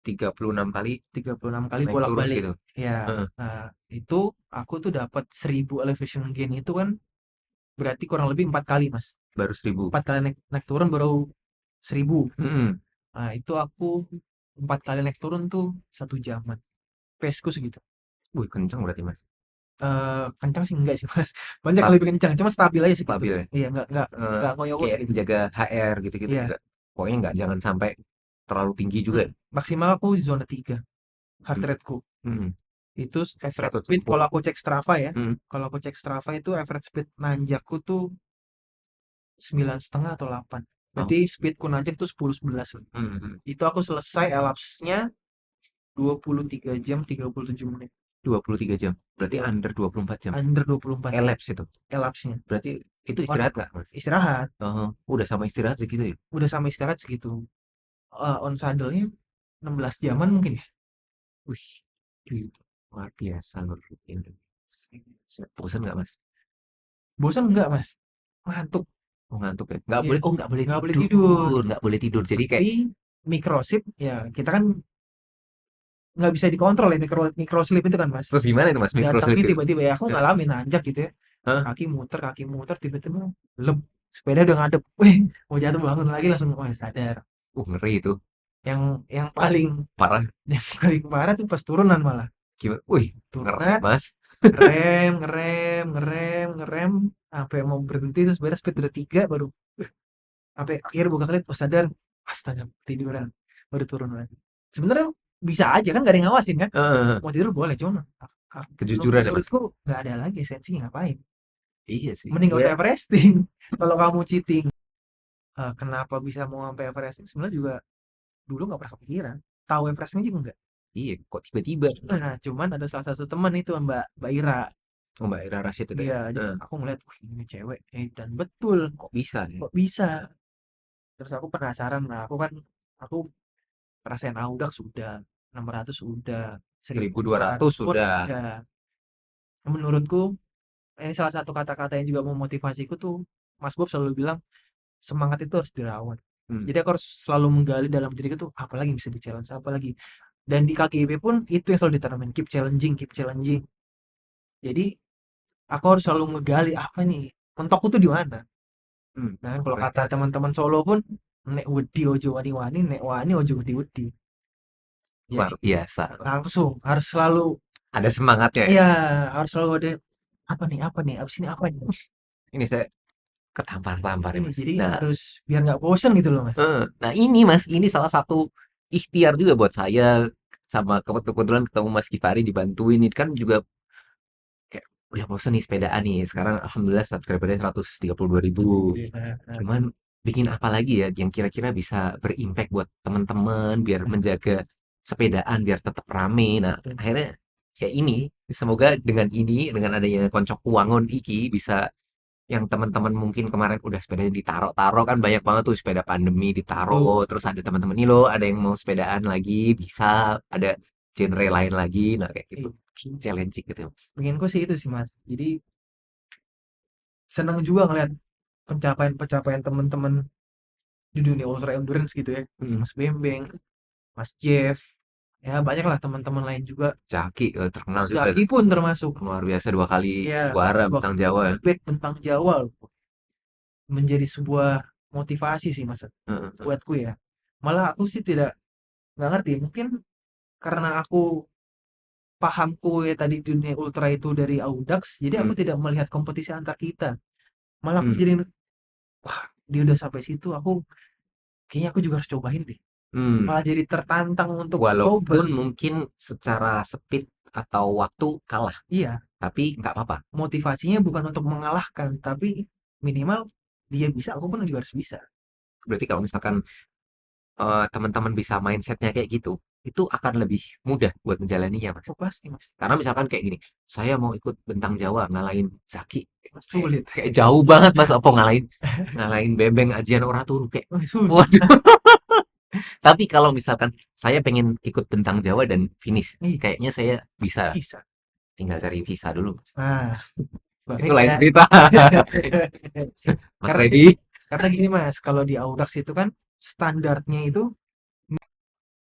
36 kali 36 kali naik turun bolak-balik. gitu. Ya, Heeh. nah itu aku tuh dapat 1000 elevation gain itu kan berarti kurang lebih 4 kali, Mas. Baru 1000. 4 kali naik, naik turun baru 1000. Hmm. Nah, itu aku 4 kali naik turun tuh 1 jaman. Paceku segitu. Wih, kencang berarti Mas. Kencang sih enggak sih, Mas. Banyak Stap, lebih kencang, cuma stabil aja segitu. stabil ya. Iya, Eh, enggak ngoyo kayak segitu. jaga HR gitu-gitu Iya. enggak. Pokoknya enggak, jangan sampai terlalu tinggi juga. Maksimal aku di zona 3 heart Hmm. rate-ku. Hmm. Itu average speed 110. kalau aku cek Strava ya. Hmm. Kalau aku cek Strava itu average speed nanjakku tuh 9,5 atau 8. Oh. Berarti speedku nanjak tuh 10-11. Hmm. Hmm. Itu aku selesai elapsnya 23 jam 37 menit. 23 jam. Berarti Dua- under 24 jam. Under 24 Elapse itu. elapsnya. Berarti itu On, istirahat nggak, Mas? istirahat. Oh, udah sama istirahat segitu ya? Udah sama istirahat segitu. On saddle-nya 16 jaman mungkin ya. Wih, gitu. Luar biasa loh. Ini. Bosan nggak, Mas? Bosan enggak, Mas? Ngantuk. Oh, ngantuk ya? Nggak Iya. boleh, oh nggak boleh Nggak boleh tidur. tidur. Nggak boleh tidur. Jadi kayak, Tapi microsleep ya kita kan nggak bisa dikontrol ya microsleep itu kan, Mas. terus gimana itu, Mas? Microslip Datangnya itu? tiba-tiba ya aku Eh, ngalamin nanjak gitu ya. Hah? Kaki muter tiba-tiba lep sepeda udah ngadep. Wih, mau jatuh bangun lagi langsung oh, sadar. Ngeri itu. Yang paling Parah. yang paling parah tuh pas turunan malah. Gimana? Wih, ngerem, Turunan Mas. ngerem sampai mau berhenti terus beres speed udah 3 baru sampai akhir buka kali pas sadar astaga tiduran baru turun lagi. Sebenarnya bisa aja kan gak ada yang ngawasin kan. Eh, Mau tidur boleh cuma kejujuran ya, Mas? menurutku nggak ada lagi esensinya ngapain. Iya sih. Mending gak Iya. usah Everesting. Kalau kamu cheating, kenapa bisa mau sampai Everesting? Sebenarnya juga dulu nggak pernah kepikiran. Tahu Everesting juga enggak. Iya, kok tiba-tiba. Nah, cuman ada salah satu teman itu Mbak Ira. Oh, Mbak Ira Rashid itu ya? Dia, aku ngeliat, wih ini cewek, dan betul, Kok bisa ya? kok bisa. Terus aku penasaran, nah aku rasain Audax sudah, 600 sudah, 1200 1.200 pun sudah. udah. Menurutku, ini salah satu kata-kata yang juga memotivasiku tuh, Mas Bob selalu bilang, semangat itu harus dirawat. Hmm. Jadi aku harus selalu menggali dalam diriku tuh, apalagi yang bisa di-challenge, apalagi. Dan di KGB pun itu yang selalu ditanamin, keep challenging, keep challenging. Jadi aku harus selalu ngegali apa nih, mentokku tuh di mana. Hmm. Nah, kalau kata Ternyata teman-teman Solo pun, nek wedi ojo wani-wani, nek wani ojo wedi-wedi. luar Jadi biasa. langsung harus selalu, Ada semangatnya ya? ya harus selalu ada apa nih, abis ini apa nih. Ini saya ketampar-tampar ya, Ini Mas. jadi Nah, harus biar nggak bosen gitu loh Mas. nah ini Mas, ini salah satu ikhtiar juga buat saya, sama kebetulan ketemu Mas Kifari dibantuin ini kan juga kayak udah bosen nih sepedaan nih. Sekarang alhamdulillah subscribernya 132.000. Nah, Cuman bikin apa lagi ya yang kira-kira bisa berimpact buat teman-teman biar menjaga sepedaan biar tetap rame. Nah, akhirnya ya ini semoga dengan ini dengan adanya Koncok Wangon iki bisa yang teman-teman mungkin kemarin udah sepedanya ditaro-taro kan banyak banget tuh sepeda pandemi Betul. ditaro, terus ada teman-teman ini loh, ada yang mau sepedaan lagi, bisa ada genre lain lagi, nah kayak gitu, Iya. challenging gitu ya, Mas. Pengenku sih itu sih Mas. Jadi senang juga ngeliat pencapaian-pencapaian teman-teman di dunia ultra endurance gitu ya. Mm. Mas Bembeng, Mas Jeff, ya banyak lah teman-teman lain juga. Jaki terkenal Mas juga Zaki tuh, pun termasuk. luar biasa 2 kali Ya, juara dua bintang kali Jawa ya. World tentang Jawa loh. Menjadi sebuah motivasi sih Mas Heeh. buatku ya. Malah aku sih nggak ngerti. Mungkin karena aku pahamku ya tadi dunia ultra itu dari Audax, jadi aku Hmm, tidak melihat kompetisi antar kita. Malah aku hmm, jadi, wah dia udah sampai situ, aku kayaknya aku juga harus cobain deh. hmm. Malah jadi tertantang untuk coba. Walaupun mungkin secara speed atau waktu kalah, Iya, tapi nggak apa-apa. motivasinya bukan untuk mengalahkan, tapi minimal dia bisa, aku pun juga harus bisa. Berarti kalau misalkan teman-teman bisa mindsetnya kayak gitu, itu akan lebih mudah buat menjalaninya, Mas. Oh pasti mas, Karena misalkan kayak gini, saya mau ikut bentang Jawa ngalahin Zaki, kayak, sulit. kayak jauh banget Mas, apa ngalahin ngalahin Bebeng Ajian ora turu kayak, Oh, susah. waduh. Tapi kalau misalkan saya pengen ikut bentang Jawa dan finish, Ih, kayaknya saya bisa. bisa. Tinggal cari visa dulu, Mas. Nah, Itu baik lain ya. cerita. Mas Karena Reddy. karena gini mas, kalau di Audax itu kan standarnya itu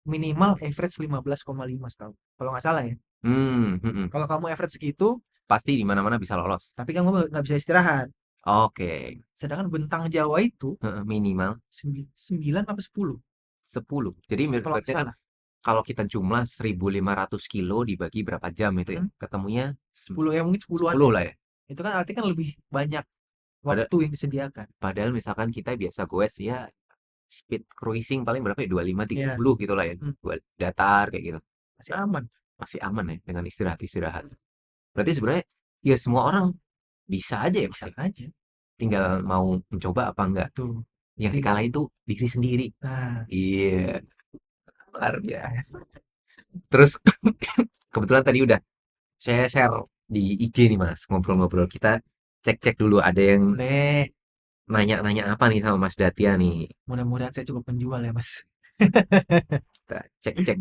minimal average 15,5 setahun. Kalau nggak salah ya. Hmm. Kalau kamu average segitu, Pasti di mana-mana bisa lolos. tapi kamu nggak bisa istirahat. Oke. Sedangkan bentang Jawa itu Minimal 9 apa 10 10. Jadi kalau nggak berarti kan salah. kalau kita jumlah 1.500 kilo dibagi berapa jam itu ya? Hmm, Ketemunya 10 ya mungkin 10-an 10 deh. lah ya. Itu kan artinya kan lebih banyak Pada, waktu yang disediakan. padahal misalkan kita biasa goes ya speed cruising paling berapa ya? 25 Ya, 30 gitu lah ya. hmm, Datar kayak gitu. masih aman. Masih aman ya dengan istirahat-istirahat. Berarti sebenarnya ya semua orang bisa aja ya Mas Bisa ya. aja. Tinggal mau mencoba apa enggak. Betul. Yang Ting- dikalahin itu diri sendiri. Nah, Iya, luar biasa. Terus kebetulan tadi udah saya share di IG nih Mas, ngobrol-ngobrol. Kita cek-cek dulu ada yang boleh. nanya-nanya apa nih sama Mas Datia nih. Mudah-mudahan saya cukup penjual ya, Mas. Kita cek-cek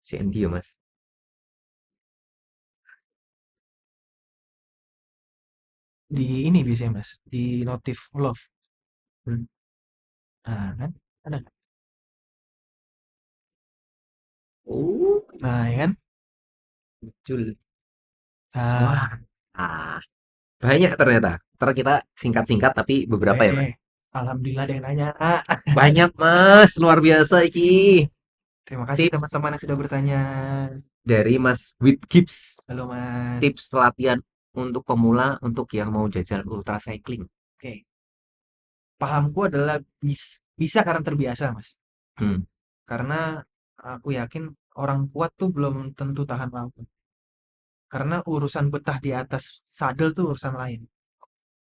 si Endio Mas. Di ini biasanya, Mas. Di notif love. Hmm. Nah, kan? Ada. Oh, Nah, ya kan? muncul. Nah, Wah, ah, banyak ternyata. Ntar kita singkat-singkat tapi beberapa ya Mas. alhamdulillah ada yang nanya. Ah, Banyak Mas, luar biasa iki. terima kasih Tips teman-teman yang sudah bertanya. dari Mas With Gibbs. Halo, Mas. Tips latihan untuk pemula untuk yang mau jajal ultra cycling. Oke. Pahamku adalah bisa karena terbiasa, Mas. Hmm, Karena aku yakin orang kuat tuh belum tentu tahan lama. Karena urusan betah di atas sadel tuh urusan lain.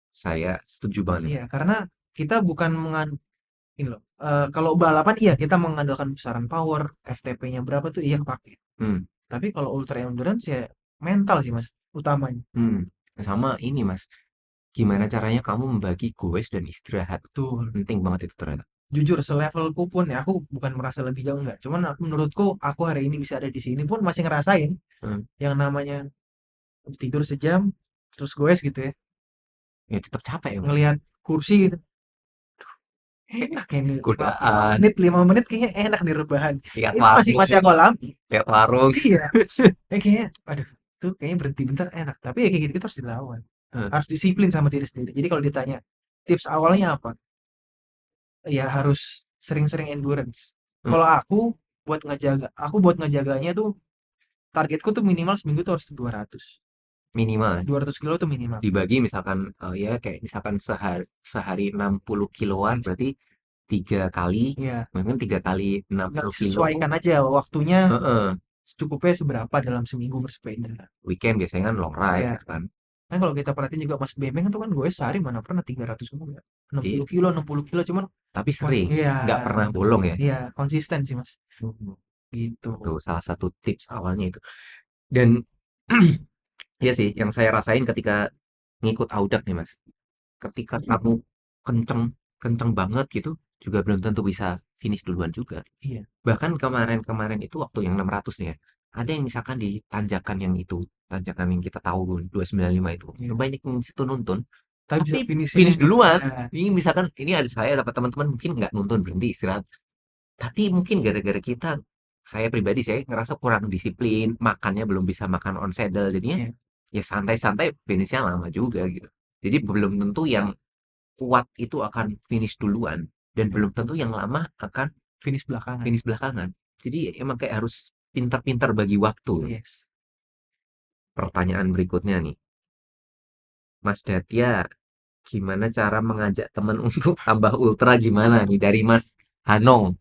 saya setuju banget nih Iya, Mas. karena kita bukan ini loh. Kalau balapan iya kita mengandalkan besaran power, FTP-nya berapa tuh iya kepake. Hmm. Tapi kalau ultra endurance ya mental sih Mas utamanya. Hmm, sama ini Mas, gimana caranya kamu membagi goes dan istirahat? Betul. Penting banget itu ternyata. Jujur selevelku pun ya aku bukan merasa lebih jauh enggak. Cuman menurutku aku hari ini bisa ada di sini pun masih ngerasain Hmm, yang namanya tidur sejam terus goes gitu ya. ya tetap capek ya Mas. Ngelihat kursi gitu. Enak ini 5 Godaan, menit 5 menit kayaknya enak nih rebahan. lihat Itu masih warung, masih aku alami. lihat warung. Iya. Kayaknya aduh tuh kayaknya berhenti bentar enak. Tapi ya kayak gitu harus dilawan. Hmm, Harus disiplin sama diri sendiri. Jadi kalau ditanya tips awalnya apa? Ya harus sering-sering endurance. hmm, Kalau aku buat ngejaganya tuh targetku tuh minimal seminggu tuh harus 200. minimal ya. 200 kilo tuh minimal. Dibagi misalkan ya kayak misalkan sehari sehari 60 kiloan Yes. berarti 3 kali, Ya, mungkin 3 kali enam tinggal puluh kilo tuh. disesuaikan aja waktunya Heeh. secukupnya seberapa dalam seminggu bersepeda. Weekend biasanya kan long ride Ya, gitu kan. kan kalau kita perhatiin juga Mas Bemeng itu kan gue sehari mana pernah 300 enggak. Iya, 60 kilo cuman tapi sering, iya, nggak pernah bolong ya. iya konsisten sih Mas. Hmm. Gitu. Itu salah satu tips awalnya itu. Dan iya sih, yang saya rasain ketika ngikut audak nih Mas. Ketika kamu kenceng kenceng banget gitu, juga belum tentu bisa finish duluan juga. Iya. Bahkan kemarin-kemarin itu waktu yang 600 nih ya, ada yang misalkan di tanjakan yang itu, tanjakan yang kita tahu 295 itu, Iya. banyak yang situ nuntun, Tapi bisa tapi finishnya finish duluan. ya. Ini misalkan ini ada saya dapat teman-teman mungkin nggak nuntun berhenti istirahat, tapi mungkin gara-gara kita, saya pribadi saya ngerasa kurang disiplin, makannya belum bisa makan on saddle, jadinya Iya. ya santai-santai finishnya lama juga gitu. Jadi belum tentu yang kuat itu akan finish duluan dan Iya. belum tentu yang lama akan Finish belakangan. finish belakangan. Jadi emang kayak harus pintar-pintar bagi waktu. Yes. Pertanyaan berikutnya nih, Mas Datya, gimana cara mengajak teman untuk tambah ultra gimana nih dari Mas Hanong,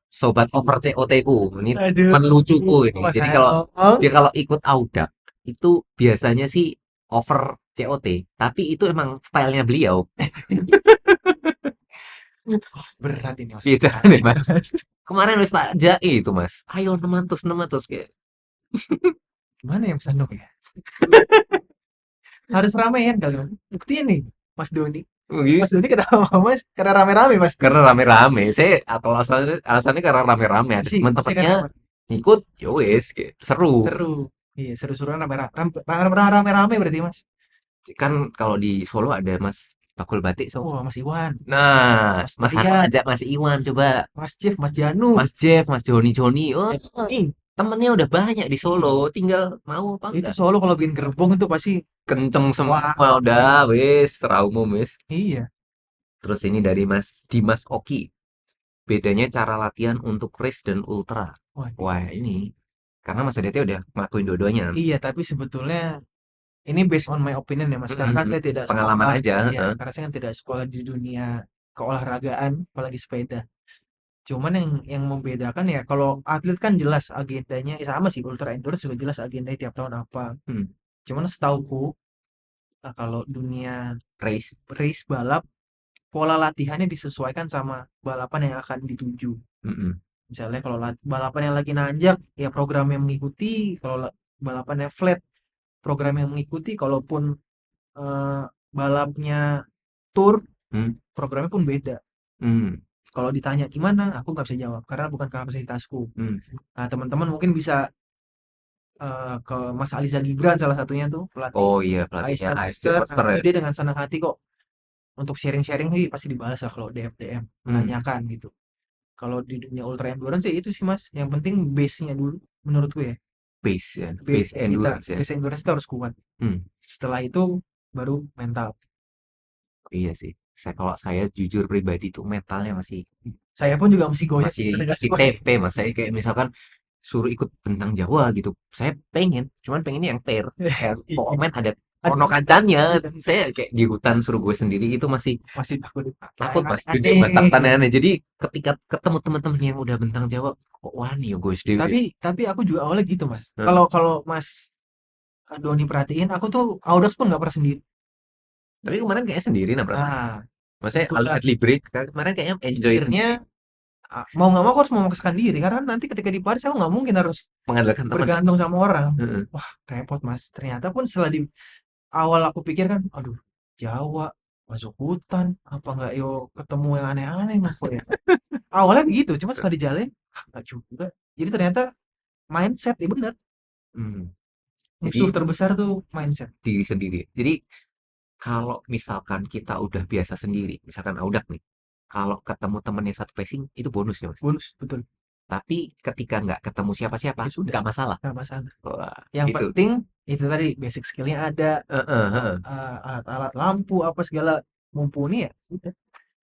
sobat over COT ku. Ini Aduh, teman lucuku ini. Mas Jadi kalau Hanong. dia kalau ikut Audak itu biasanya sih over COT, tapi itu emang stylenya beliau. Berat ini Mas. Iya Berat. nih Mas. Kemarin wis tak jai itu Mas. Ayo 600 kayak. Gimana ya Mas Hanong ya? Harus ramean kali Mas. Buktinya nih Mas Doni. Mas Doni kenapa Mas? Karena rame-rame pasti. Karena rame-rame. Saya atau alasannya karena rame-rame ada Pasti pasti teman-temannya karena ngikut, ya wes kayak seru. seru. Iya, seru-seruan rame-rame berarti Mas. Kan kalau di Solo ada Mas Bakul Batik so. Wah, Mas Iwan, Nah, Mas Mas Hanung Tarian, ajak Mas Iwan coba. Mas Jeff, Mas Janu. Mas Jeff, Mas Joni. Oh, Ih, temennya udah banyak di Solo, iya. tinggal mau apa Itu enggak. Solo kalau bikin gerbong itu pasti Kenceng wah, semua udah wes, raumum wes. iya. Terus ini dari Mas Dimas Oki. Bedanya cara latihan untuk race dan ultra. Waduh. Wah, ini karena Mas Aditya udah ngelakuin dua-duanya. Iya, tapi sebetulnya ini based on my opinion ya Mas. Karena kan saya tidak Pengalaman sekolah, aja, iya, heeh. karena saya kan tidak sekolah di dunia keolahragaan, apalagi sepeda. Cuman yang membedakan ya kalau atlet kan jelas agendanya, ya sama sih ultra endurance juga jelas agendanya tiap tahun apa. Hmm, Cuman setauku kalau dunia race. race balap pola latihannya disesuaikan sama balapan yang akan dituju. Mm-mm. Misalnya kalau balapan yang lagi nanjak, ya program yang mengikuti. Kalau balapan yang flat, program yang mengikuti. Kalaupun eh, balapnya tour, Hmm, programnya pun beda. hmm, Kalau ditanya gimana, aku nggak bisa jawab karena bukan kapasitasku. hmm. Nah, teman-teman mungkin bisa ke Mas Aliza Gibran salah satunya tuh pelatih Oh iya, ASC pelatihnya ASC Monster. Nah, Monster itu ya. dia dengan senang hati kok untuk sharing-sharing sih pasti dibalas lah kalau DM Hmm, menanyakan gitu. Kalau di dunia ultra endurance sih itu sih Mas, yang penting base-nya dulu menurutku ya. base ya, base Base kita, endurance ya. base endurance itu harus kuat. Hmm, Setelah itu baru mental. iya sih. Kalau saya jujur pribadi tuh mentalnya masih Saya pun juga masih goyah masih kadang masih Mas. TP Mas. Saya kayak misalkan suruh ikut bentang Jawa gitu. Saya pengen, cuman pengennya yang pair. Kayak Iya. pokoknya ada Aduh, ono kancannya. iya. Saya kayak di hutan suruh gue sendiri itu masih Masih takut takut yang Mas. Jujur Mas, takut aneh-aneh. aneh-aneh. Jadi ketika ketemu teman-teman yang udah bentang Jawa, kok wani ya gue sendiri. Tapi aku juga awalnya gitu Mas. Kalau kalau Mas Doni perhatiin, aku tuh Audax pun nggak pernah sendiri. Tapi kemarin kayaknya sendiri nabrak Mas. Nah, Maksudnya itulah Adli break kemarin kayaknya enjoy akhirnya sendiri. mau nggak mau aku harus memaksakan diri karena nanti ketika di Paris aku nggak mungkin harus Mengandalkan teman ya. bergantung sama orang. Heeh. Wah, repot Mas. Ternyata pun setelah di awal aku pikir kan, aduh, Jawa, masuk hutan, apa nggak yo ketemu yang aneh-aneh mas kok ya. Awalnya gitu, cuma setelah dijalanin, nggak juga. Jadi ternyata mindset, ya benar. Hmm. Musuh Jadi terbesar tuh mindset. diri sendiri. Jadi kalau misalkan kita udah biasa sendiri, misalkan Audak nih, kalau ketemu temennya satu pacing itu bonus ya Mas. Bonus, betul. Tapi ketika nggak ketemu siapa-siapa, Ya sudah, nggak masalah. nggak masalah. Wah, Yang itu. penting itu tadi basic skillnya ada, Heeh, heeh. alat-alat lampu apa segala mumpuni ya. Udah,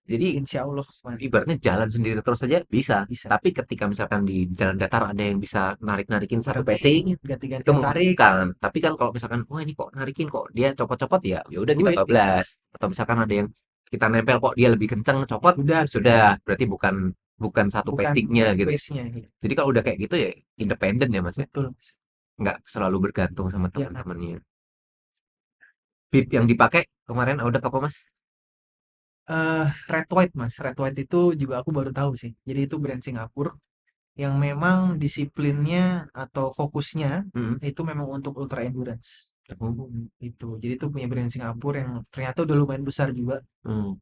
Jadi insya Allah Mas, ibaratnya jalan sendiri terus saja bisa. bisa. Tapi ketika misalkan di jalan datar ada yang bisa narik-narikin satu pacing, Berhenti, itu ganti-gantian tarik, menguntungkan. Tapi kan kalau misalkan wah ini kok narikin kok dia copot-copot ya, ya udah kita duit. bablas. Atau misalkan ada yang kita nempel kok dia lebih kenceng copot, Sudah, sudah berarti bukan bukan satu bukan pacingnya gitu. base-nya. Gitu. Jadi kalau udah kayak gitu ya independen ya Mas ya. Betul. Nggak selalu bergantung sama Ya, teman-temannya. Bib yang dipakai kemarin udah apa Mas? Red White Mas, Red White itu juga aku baru tahu sih. Jadi itu brand Singapura yang memang disiplinnya atau fokusnya Hmm. itu memang untuk ultra endurance. Oh, Itu. Jadi itu punya brand Singapura yang ternyata udah lumayan besar juga. hmm,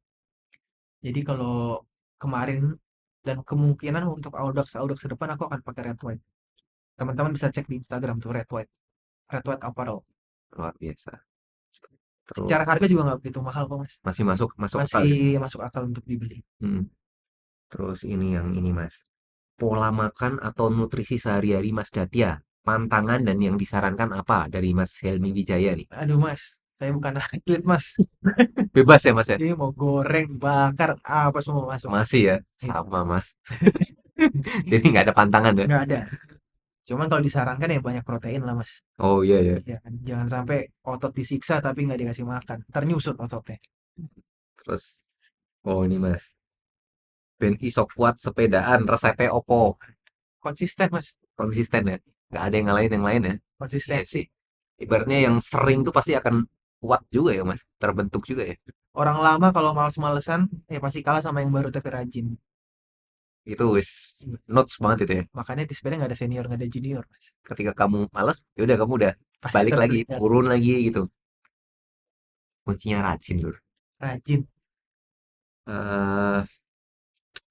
Jadi kalau kemarin dan kemungkinan untuk Audax Audax ke depan aku akan pakai Red White. Teman-teman bisa cek di Instagram tuh Red White Apparel. luar biasa. Secara Terus harga juga nggak begitu mahal kok mas. masih masuk masuk akal Masih ya. masuk akal untuk dibeli. Hmm. Terus ini yang ini Mas. Pola makan atau nutrisi sehari-hari Mas Datya, pantangan dan yang disarankan apa dari Mas Helmi Wijaya nih? Aduh mas, saya bukan atlet mas. Bebas ya Mas ya? Ini mau goreng, bakar, apa semua masuk. Masih ya? Iya, Sama Mas. Jadi nggak ada pantangan ya? nggak ada. Cuman kalau disarankan ya banyak protein lah mas. Oh iya ya. Ya kan, jangan sampai otot disiksa tapi nggak dikasih makan. Ntar nyusut ototnya. Terus, oh ini Mas. Ben iso kuat sepedaan, resepnya opo? Konsisten mas, Konsisten ya? Nggak ada yang ngalahin yang lain ya? Iya konsistensi. sih. Ibaratnya yang sering tuh pasti akan kuat juga ya Mas. Terbentuk juga ya. Orang lama kalau males-malesan, ya pasti kalah sama yang baru tapi rajin. Itu wis notes banget itu ya. Makanya di sepeda nggak ada senior, nggak ada junior mas. Ketika kamu males, ya udah kamu udah Pasti balik lagi, tertinggal. turun lagi gitu. Kuncinya rajin lur. Rajin. Eh,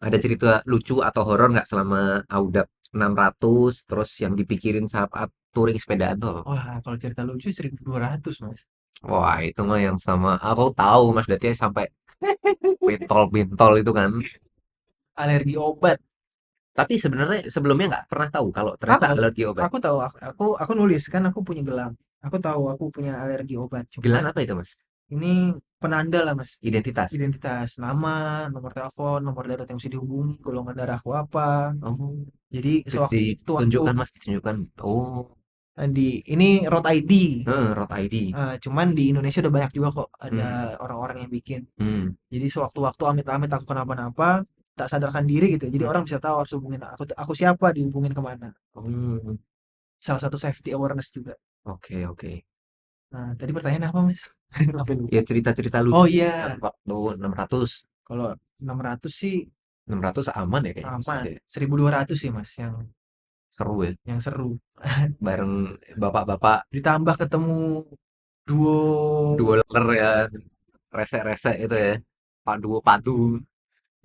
ada cerita lucu atau horor nggak selama Audak 600 terus yang dipikirin saat touring sepedaan tuh apa? Wah, kalau cerita lucu 1.200 mas. Wah, itu mah yang sama. Aku tahu Mas Dati sampai bintol-bintol itu kan. Alergi obat. Tapi sebenarnya sebelumnya nggak pernah tahu kalau ternyata Tahu, alergi obat. aku tahu, aku nulis kan aku punya gelang. Aku tahu aku punya alergi obat. Cuman Gelang apa itu Mas? ini penanda lah mas. Identitas. Identitas, nama, nomor telepon, nomor darat yang mesti dihubungi, golongan darahku apa. Oh, Jadi sewaktu itu waktu ditunjukkan Mas, ditunjukkan. Oh, ini Road ID. Road ID. Cuman di Indonesia udah banyak juga kok ada Hmm, orang-orang yang bikin. hmm, Jadi sewaktu-waktu amit-amit aku kenapa-napa, tak sadarkan diri gitu. Jadi hmm. orang bisa tahu harus hubungin aku siapa, dihubungin kemana. Oh, Salah satu safety awareness juga. oke oke. Nah, tadi pertanyaan apa, Mas? Sampai lupa. Ya cerita-cerita Oh lucu yang iya, waktu 600 kalau 600 sih 600 aman ya kayaknya Mas aman. Dati ya? 1.200 sih, Mas, yang Seru ya. seru. Bareng bapak-bapak Ditambah ketemu duo dueler ya, rese-rese itu ya. Pak Duo Padu,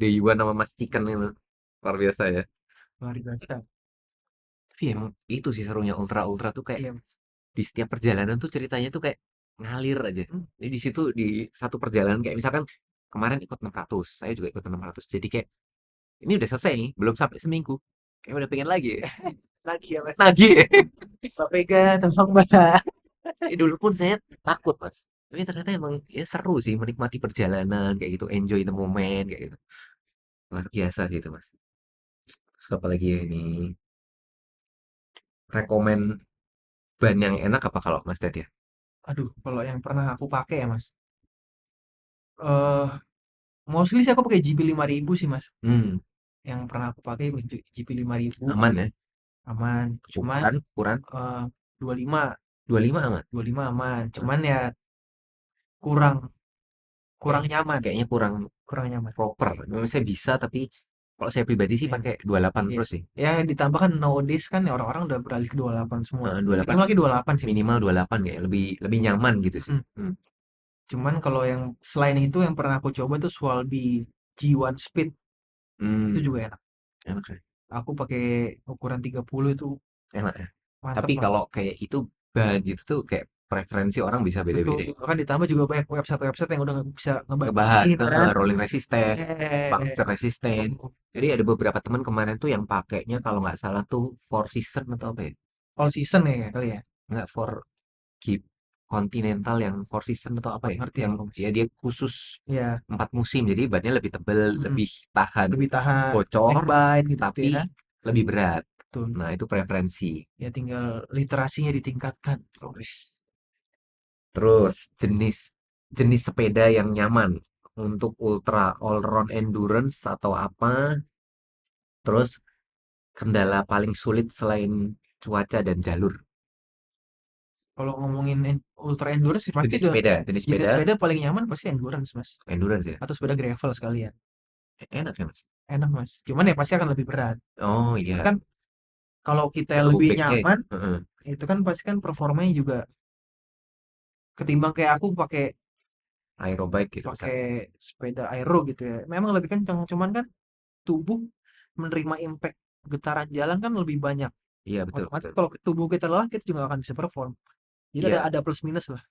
Deyuan sama Mas Chicken itu. Luar biasa ya. luar biasa. Tapi emang itu sih serunya ultra-ultra tuh kayak Iya, Mas. di setiap perjalanan tuh ceritanya tuh kayak ngalir aja. Jadi di situ di satu perjalanan kayak misalkan kemarin ikut 600, saya juga ikut 600. Jadi kayak ini udah selesai nih, belum sampai seminggu. Kayak udah pengen lagi ya. Lagi ya, Mas. Lagi ya. Pak Vega, tentang Mbak. Dulu pun saya takut mas. Tapi ternyata emang ya seru sih menikmati perjalanan kayak gitu, enjoy the moment kayak gitu. Luar biasa sih itu mas. Terus apa lagi ya ini? Rekomen ban yang enak apa kalau mas Ted ya? Aduh, kalau yang pernah aku pakai ya, Mas. Eh, mostly sih aku pakai GP 5000 sih, Mas. Hmm, Yang pernah aku pakai GP 5000 aman ya? aman. Cuman Ukuran, ukuran eh 25 25 aman. 25 aman. Hmm, Cuman ya kurang kurang Kayak, nyaman, kayaknya kurang kurang nyaman. proper. Memang saya bisa tapi kalau saya pribadi sih Iya. pakai 28 Iya. terus sih. Ya ditambah kan nowadays kan ya orang-orang udah beralih ke 28 semua. 28 Minimal lagi 28 sih, Mas. minimal 28 kayak lebih lebih nyaman gitu sih. Mm. Hmm, Cuman kalau yang selain itu yang pernah aku coba tuh Swalby G1 Speed itu hmm, juga enak. enak ya. Aku pakai ukuran 30 itu Enak ya. mantap Tapi mas. kalau kayak itu bahan gitu tuh kayak preferensi orang bisa Betul. beda-beda ya. Kan ditambah juga banyak website-website yang udah bisa Ngebahas ngebandingin kan. rolling resistant, Eh, puncture resistant. Jadi ada beberapa teman kemarin tuh yang pakainya kalau nggak salah tuh four season atau apa ya? all season ya kali ya. Nggak for keep continental yang four season atau apa Nggak ya? ngerti Yang aku mas. ya dia khusus Ya, 4 musim. Jadi bannya lebih tebel, mm, lebih tahan lebih tahan bocor, neck bite gitu tapi ya. lebih berat. Betul. Nah itu preferensi. Ya tinggal literasinya ditingkatkan. Terus Terus jenis jenis sepeda yang nyaman untuk ultra all round endurance atau apa? Terus kendala paling sulit selain cuaca dan jalur. Kalau ngomongin ultra endurance sih pasti Jenis jenis sepeda sepeda paling nyaman pasti endurance mas. endurance ya. Atau sepeda gravel sekalian. Enak ya mas. Enak mas. Cuman ya pasti akan lebih berat. Oh Kan iya, kalau kita jauh lebih backnya. nyaman, Heeh. itu kan pasti kan performanya juga Ketimbang kayak aku pakai aerobike gitu pakai misalnya. sepeda aero gitu ya. Memang lebih kencang, cuman kan tubuh menerima impact getaran jalan kan lebih banyak. Iya betul Otomatis betul. kalau tubuh kita lelah, kita juga nggak akan bisa perform. Jadi ada Iya, ada plus minus lah.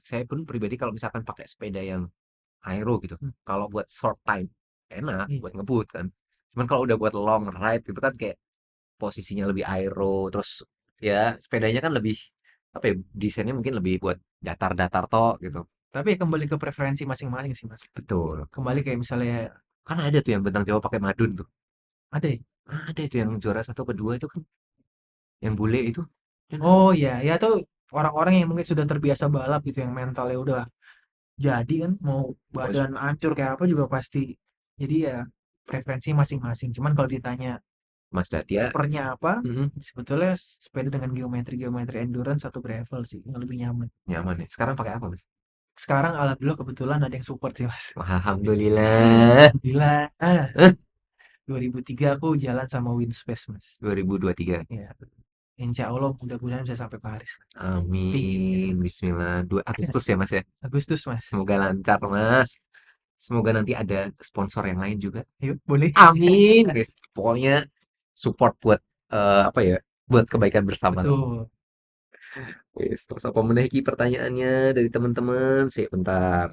saya pun pribadi kalau misalkan pakai sepeda yang aero gitu, Hmm, kalau buat short time enak iya. buat ngebut kan. Cuman kalau udah buat long ride gitu kan kayak posisinya lebih aero, terus ya sepedanya kan lebih apa ya, desainnya mungkin lebih buat datar-datar tok gitu. Tapi ya kembali ke preferensi masing-masing sih Mas. Betul. Kembali kayak misalnya Kan ada tuh yang bentang Jawa pakai madun tuh. ada ya? Ada itu yang juara satu kedua itu kan yang bule itu. Dan Oh iya, ya tuh orang-orang yang mungkin sudah terbiasa balap gitu, yang mentalnya udah jadi kan, mau bos badan hancur kayak apa juga pasti. Jadi ya preferensi masing-masing. Cuman kalau ditanya Mas Datia, prefernya apa, mm, sebetulnya sepeda dengan geometri endurance atau gravel sih yang lebih nyaman. nyaman ya. Sekarang pakai apa mas? Sekarang alhamdulillah kebetulan ada yang support sih Mas. Alhamdulillah. Alhamdulillah. Eh, 2003 aku jalan sama Winspace Mas. 2023. Ya, insya Allah mudah-mudahan bisa sampai Paris. Pingin gitu. Amin. Bismillah. 2 Agustus ya mas ya. Agustus Mas. Semoga lancar mas. Semoga nanti ada sponsor yang lain juga. Yuk, boleh. Amin. Guys, pokoknya support buat apa ya? Buat kebaikan bersama lah. Betul. Wes, terus apa menaiki pertanyaannya dari teman-teman? Sih, bentar.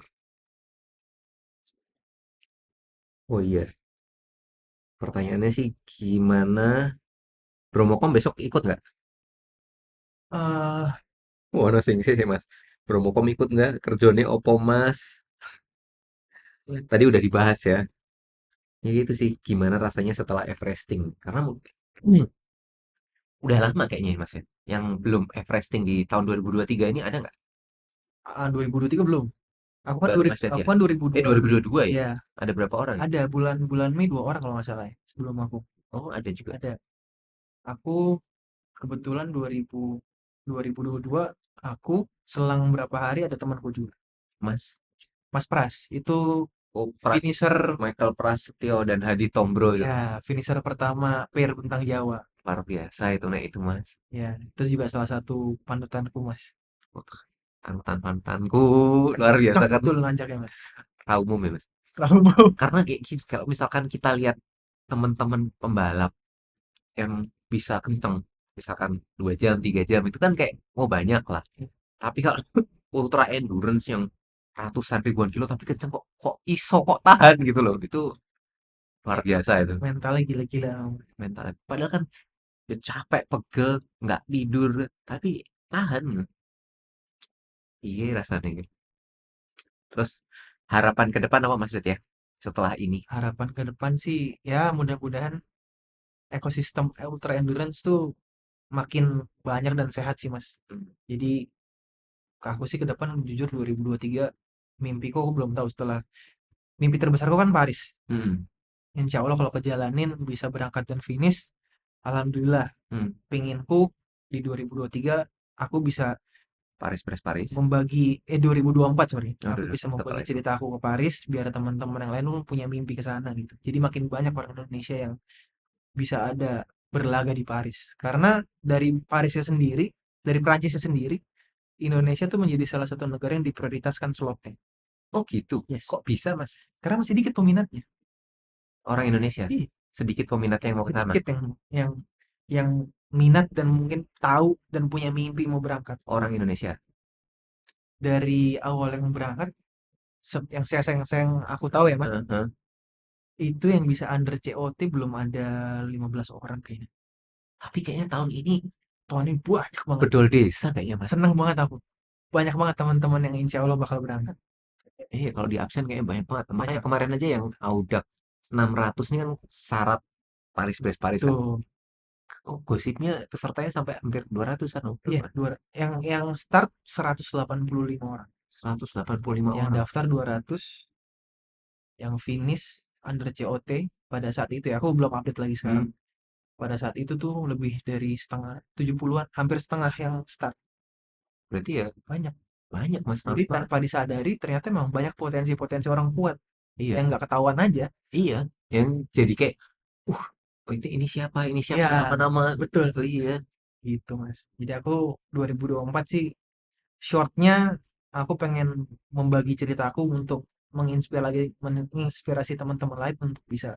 Oh iya, pertanyaannya sih gimana? Bromokom besok ikut nggak? eh Wah, no sing sih mas. Bromokom ikut nggak? Kerjone opo mas? Tadi udah dibahas ya. Ya gitu sih, gimana rasanya setelah Everesting? Karena mungkin udah lama kayaknya ya mas ya. Yang belum Everesting di tahun 2023 ini ada nggak? 2023 belum. Baru Mas Aku Dad ya? kan 2002. 2022 ya? Ya, Ada berapa orang? ada bulan Mei dua orang kalau nggak salah ya, sebelum aku. Oh, ada juga. Ada. Aku kebetulan 2022 aku selang berapa hari ada temanku juga. Mas, Mas Pras. Itu oh, finisher Michael Prasetyo dan Hadi Tombro itu. ya, finisher pertama pair bentang Jawa. Luar biasa itu, nah itu mas. Ya, itu juga salah satu panutanku Mas. Wah, mantan-mantanku luar biasa Kencang kan. betul nanjaknya Mas. Umum ya mas. Terlalu mau. Karena kayak gitu, kalau misalkan kita lihat teman-teman pembalap yang bisa kenceng, misalkan 2 jam, 3 jam, itu kan kayak, oh banyak lah. Tapi kalau ultra endurance yang ratusan ribuan kilo tapi kenceng kok iso kok tahan gitu loh. Itu luar biasa itu Mentalnya gila-gila. mentalnya. Padahal kan ya capek, pegel, nggak tidur, tapi tahan gitu. Iya rasanya gitu. Terus harapan ke depan apa Mas Dut ya? Setelah ini. Harapan ke depan sih ya mudah-mudahan ekosistem ultra endurance tuh makin banyak dan sehat sih Mas. Hmm. Jadi aku sih ke depan jujur 2023 mimpiku aku belum tahu, setelah mimpi terbesarku kan Paris. Hmm. Insya Allah kalau kejalanin bisa berangkat dan finish. Alhamdulillah. Hmm. Pinginku di 2023 aku bisa Paris, Paris, Paris. membagi 2024 sorry, Oh, aku udah, bisa membagi setelah itu. cerita aku ke Paris biar teman-teman yang lain pun punya mimpi ke sana gitu. Jadi makin banyak orang Indonesia yang bisa ada berlaga di Paris. Karena dari Parisnya sendiri, dari Prancisnya sendiri, Indonesia tuh menjadi salah satu negara yang diprioritaskan slotnya. Oh gitu. Yes. Kok bisa Mas? Karena masih dikit peminatnya. Orang Indonesia Ih, sedikit peminatnya yang mau ke sana. sedikit yang yang minat dan mungkin tahu dan punya mimpi mau berangkat. Orang Indonesia. Dari awal yang berangkat, yang aku tahu ya Mas, Heeh. itu yang bisa under COT belum ada 15 orang kayaknya. Tapi kayaknya tahun ini Tahun ini banyak banget. bedol desa kayaknya Mas. Seneng banget aku. Banyak banget teman-teman yang insya Allah bakal berangkat. Kalau di absen kayaknya banyak banget. Makanya Banyak. kemarin aja yang Audak 600 ini kan syarat Paris Brest Paris kan. Tuh, Oh, gosipnya pesertanya sampai hampir 200-an. Oh, iya, berapa? yang start 185 orang. 185 Yang orang. daftar 200, yang finish under COT pada saat itu ya. Aku belum update lagi sekarang. Hmm. Pada saat itu tuh lebih dari setengah, 70-an, hampir setengah yang start. Berarti ya Banyak. banyak Mas. Jadi Apa? tanpa disadari ternyata memang banyak potensi-potensi orang kuat Iya, yang nggak ketahuan aja. iya. Yang jadi kayak, uh, oh, ini siapa? Ini siapa? Ya, Nama-nama. betul. Oh, iya. Gitu, Mas. Jadi aku 2024 sih shortnya aku pengen membagi ceritaku untuk menginspirasi teman-teman lain untuk bisa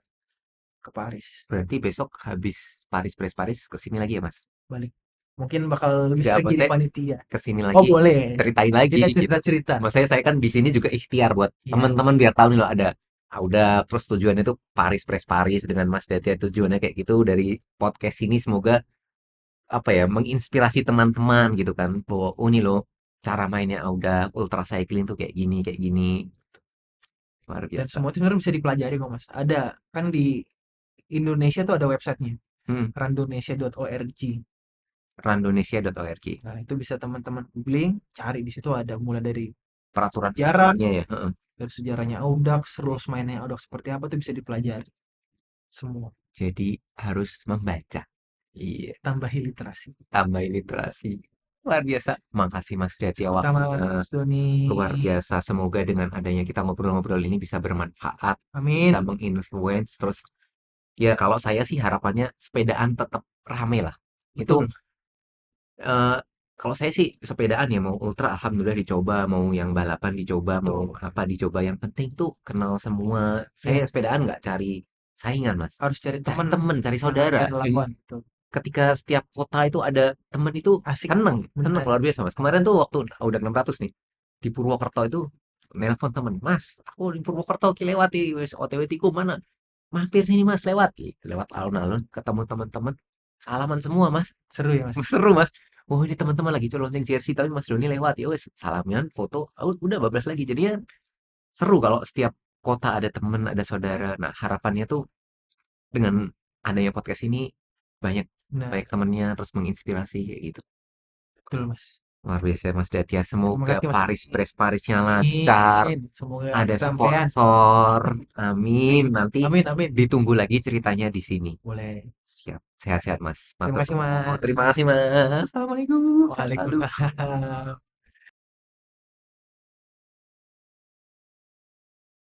ke Paris Berarti besok habis Paris Press Paris ke sini lagi ya, Mas? balik. Mungkin bakal lebih Enggak, sering jadi maksudnya panitia. ke sini Oh lagi boleh, ceritain kita lagi gitu. cerita-cerita. Maksudnya saya kan di sini juga ikhtiar buat Iya teman-teman betul. biar tahu nih loh ada udah terus tujuannya itu Paris Press Paris dengan Mas Datia tujuannya kayak gitu dari podcast ini semoga apa ya menginspirasi teman-teman gitu kan bahwa oh ini loh cara mainnya udah ultra cycling tuh kayak gini luar Dan biasa. semua itu sebenarnya bisa dipelajari kok Mas. Ada kan di Indonesia tuh ada websitenya, Hmm, randonesia.org. randonesia.org Nah, itu bisa teman-teman googling, cari di situ ada mulai dari sejarah, peraturannya ya. Heeh. dari sejarahnya Audax, rules mainnya Audax seperti apa tuh bisa dipelajari semua. Jadi harus membaca. Iya, Tambahi literasi. tambah literasi. Luar biasa. Makasih Mas Datia Sama waktunya. Mas Doni. Luar biasa. Semoga dengan adanya kita ngobrol-ngobrol ini bisa bermanfaat, bisa Amin. menginfluence. Terus ya kalau saya sih harapannya sepedaan tetap rame lah. Itu Betul. eh, kalau saya sih sepedaan ya mau ultra alhamdulillah dicoba, mau yang balapan dicoba, mau Betul. apa dicoba. Yang penting tuh kenal semua. Saya Ya, sepedaan nggak cari saingan Mas, harus cari cari teman temen, cari yang saudara. akan Dan lakukan itu. ketika setiap kota itu ada temen itu Asik. seneng, seneng Benar. luar biasa Mas. Kemarin tuh waktu udah 600 nih di Purwokerto itu nelpon temen, Mas, aku di Purwokerto ki lewat wis OTW tiku mana? Mampir sini Mas lewat. Ih, lewat alun-alun ketemu teman-teman salaman semua Mas. Seru ya, Mas. Seru Mas. Oh ini teman-teman lagi lonceng jersey tapi Mas Doni lewat ya wes salaman foto udah bablas lagi jadinya seru kalau setiap kota ada temen ada saudara. Nah harapannya tuh dengan adanya podcast ini banyak Benar. banyak temennya terus menginspirasi kayak gitu. Betul, Mas. Luar biasa Mas Datia. Terima Semoga kasih, Mas. Paris Press Parisnya lancar. Amin. Semoga Ada kesampaian. sponsor. Amin. Nanti Amin, amin. ditunggu lagi ceritanya di sini. Boleh. Siap. Sehat-sehat Mas. Terima Matur kasih, nuwun. Terima Mas. kasih Mas. Assalamualaikum. Salam. Waalaikumsalam.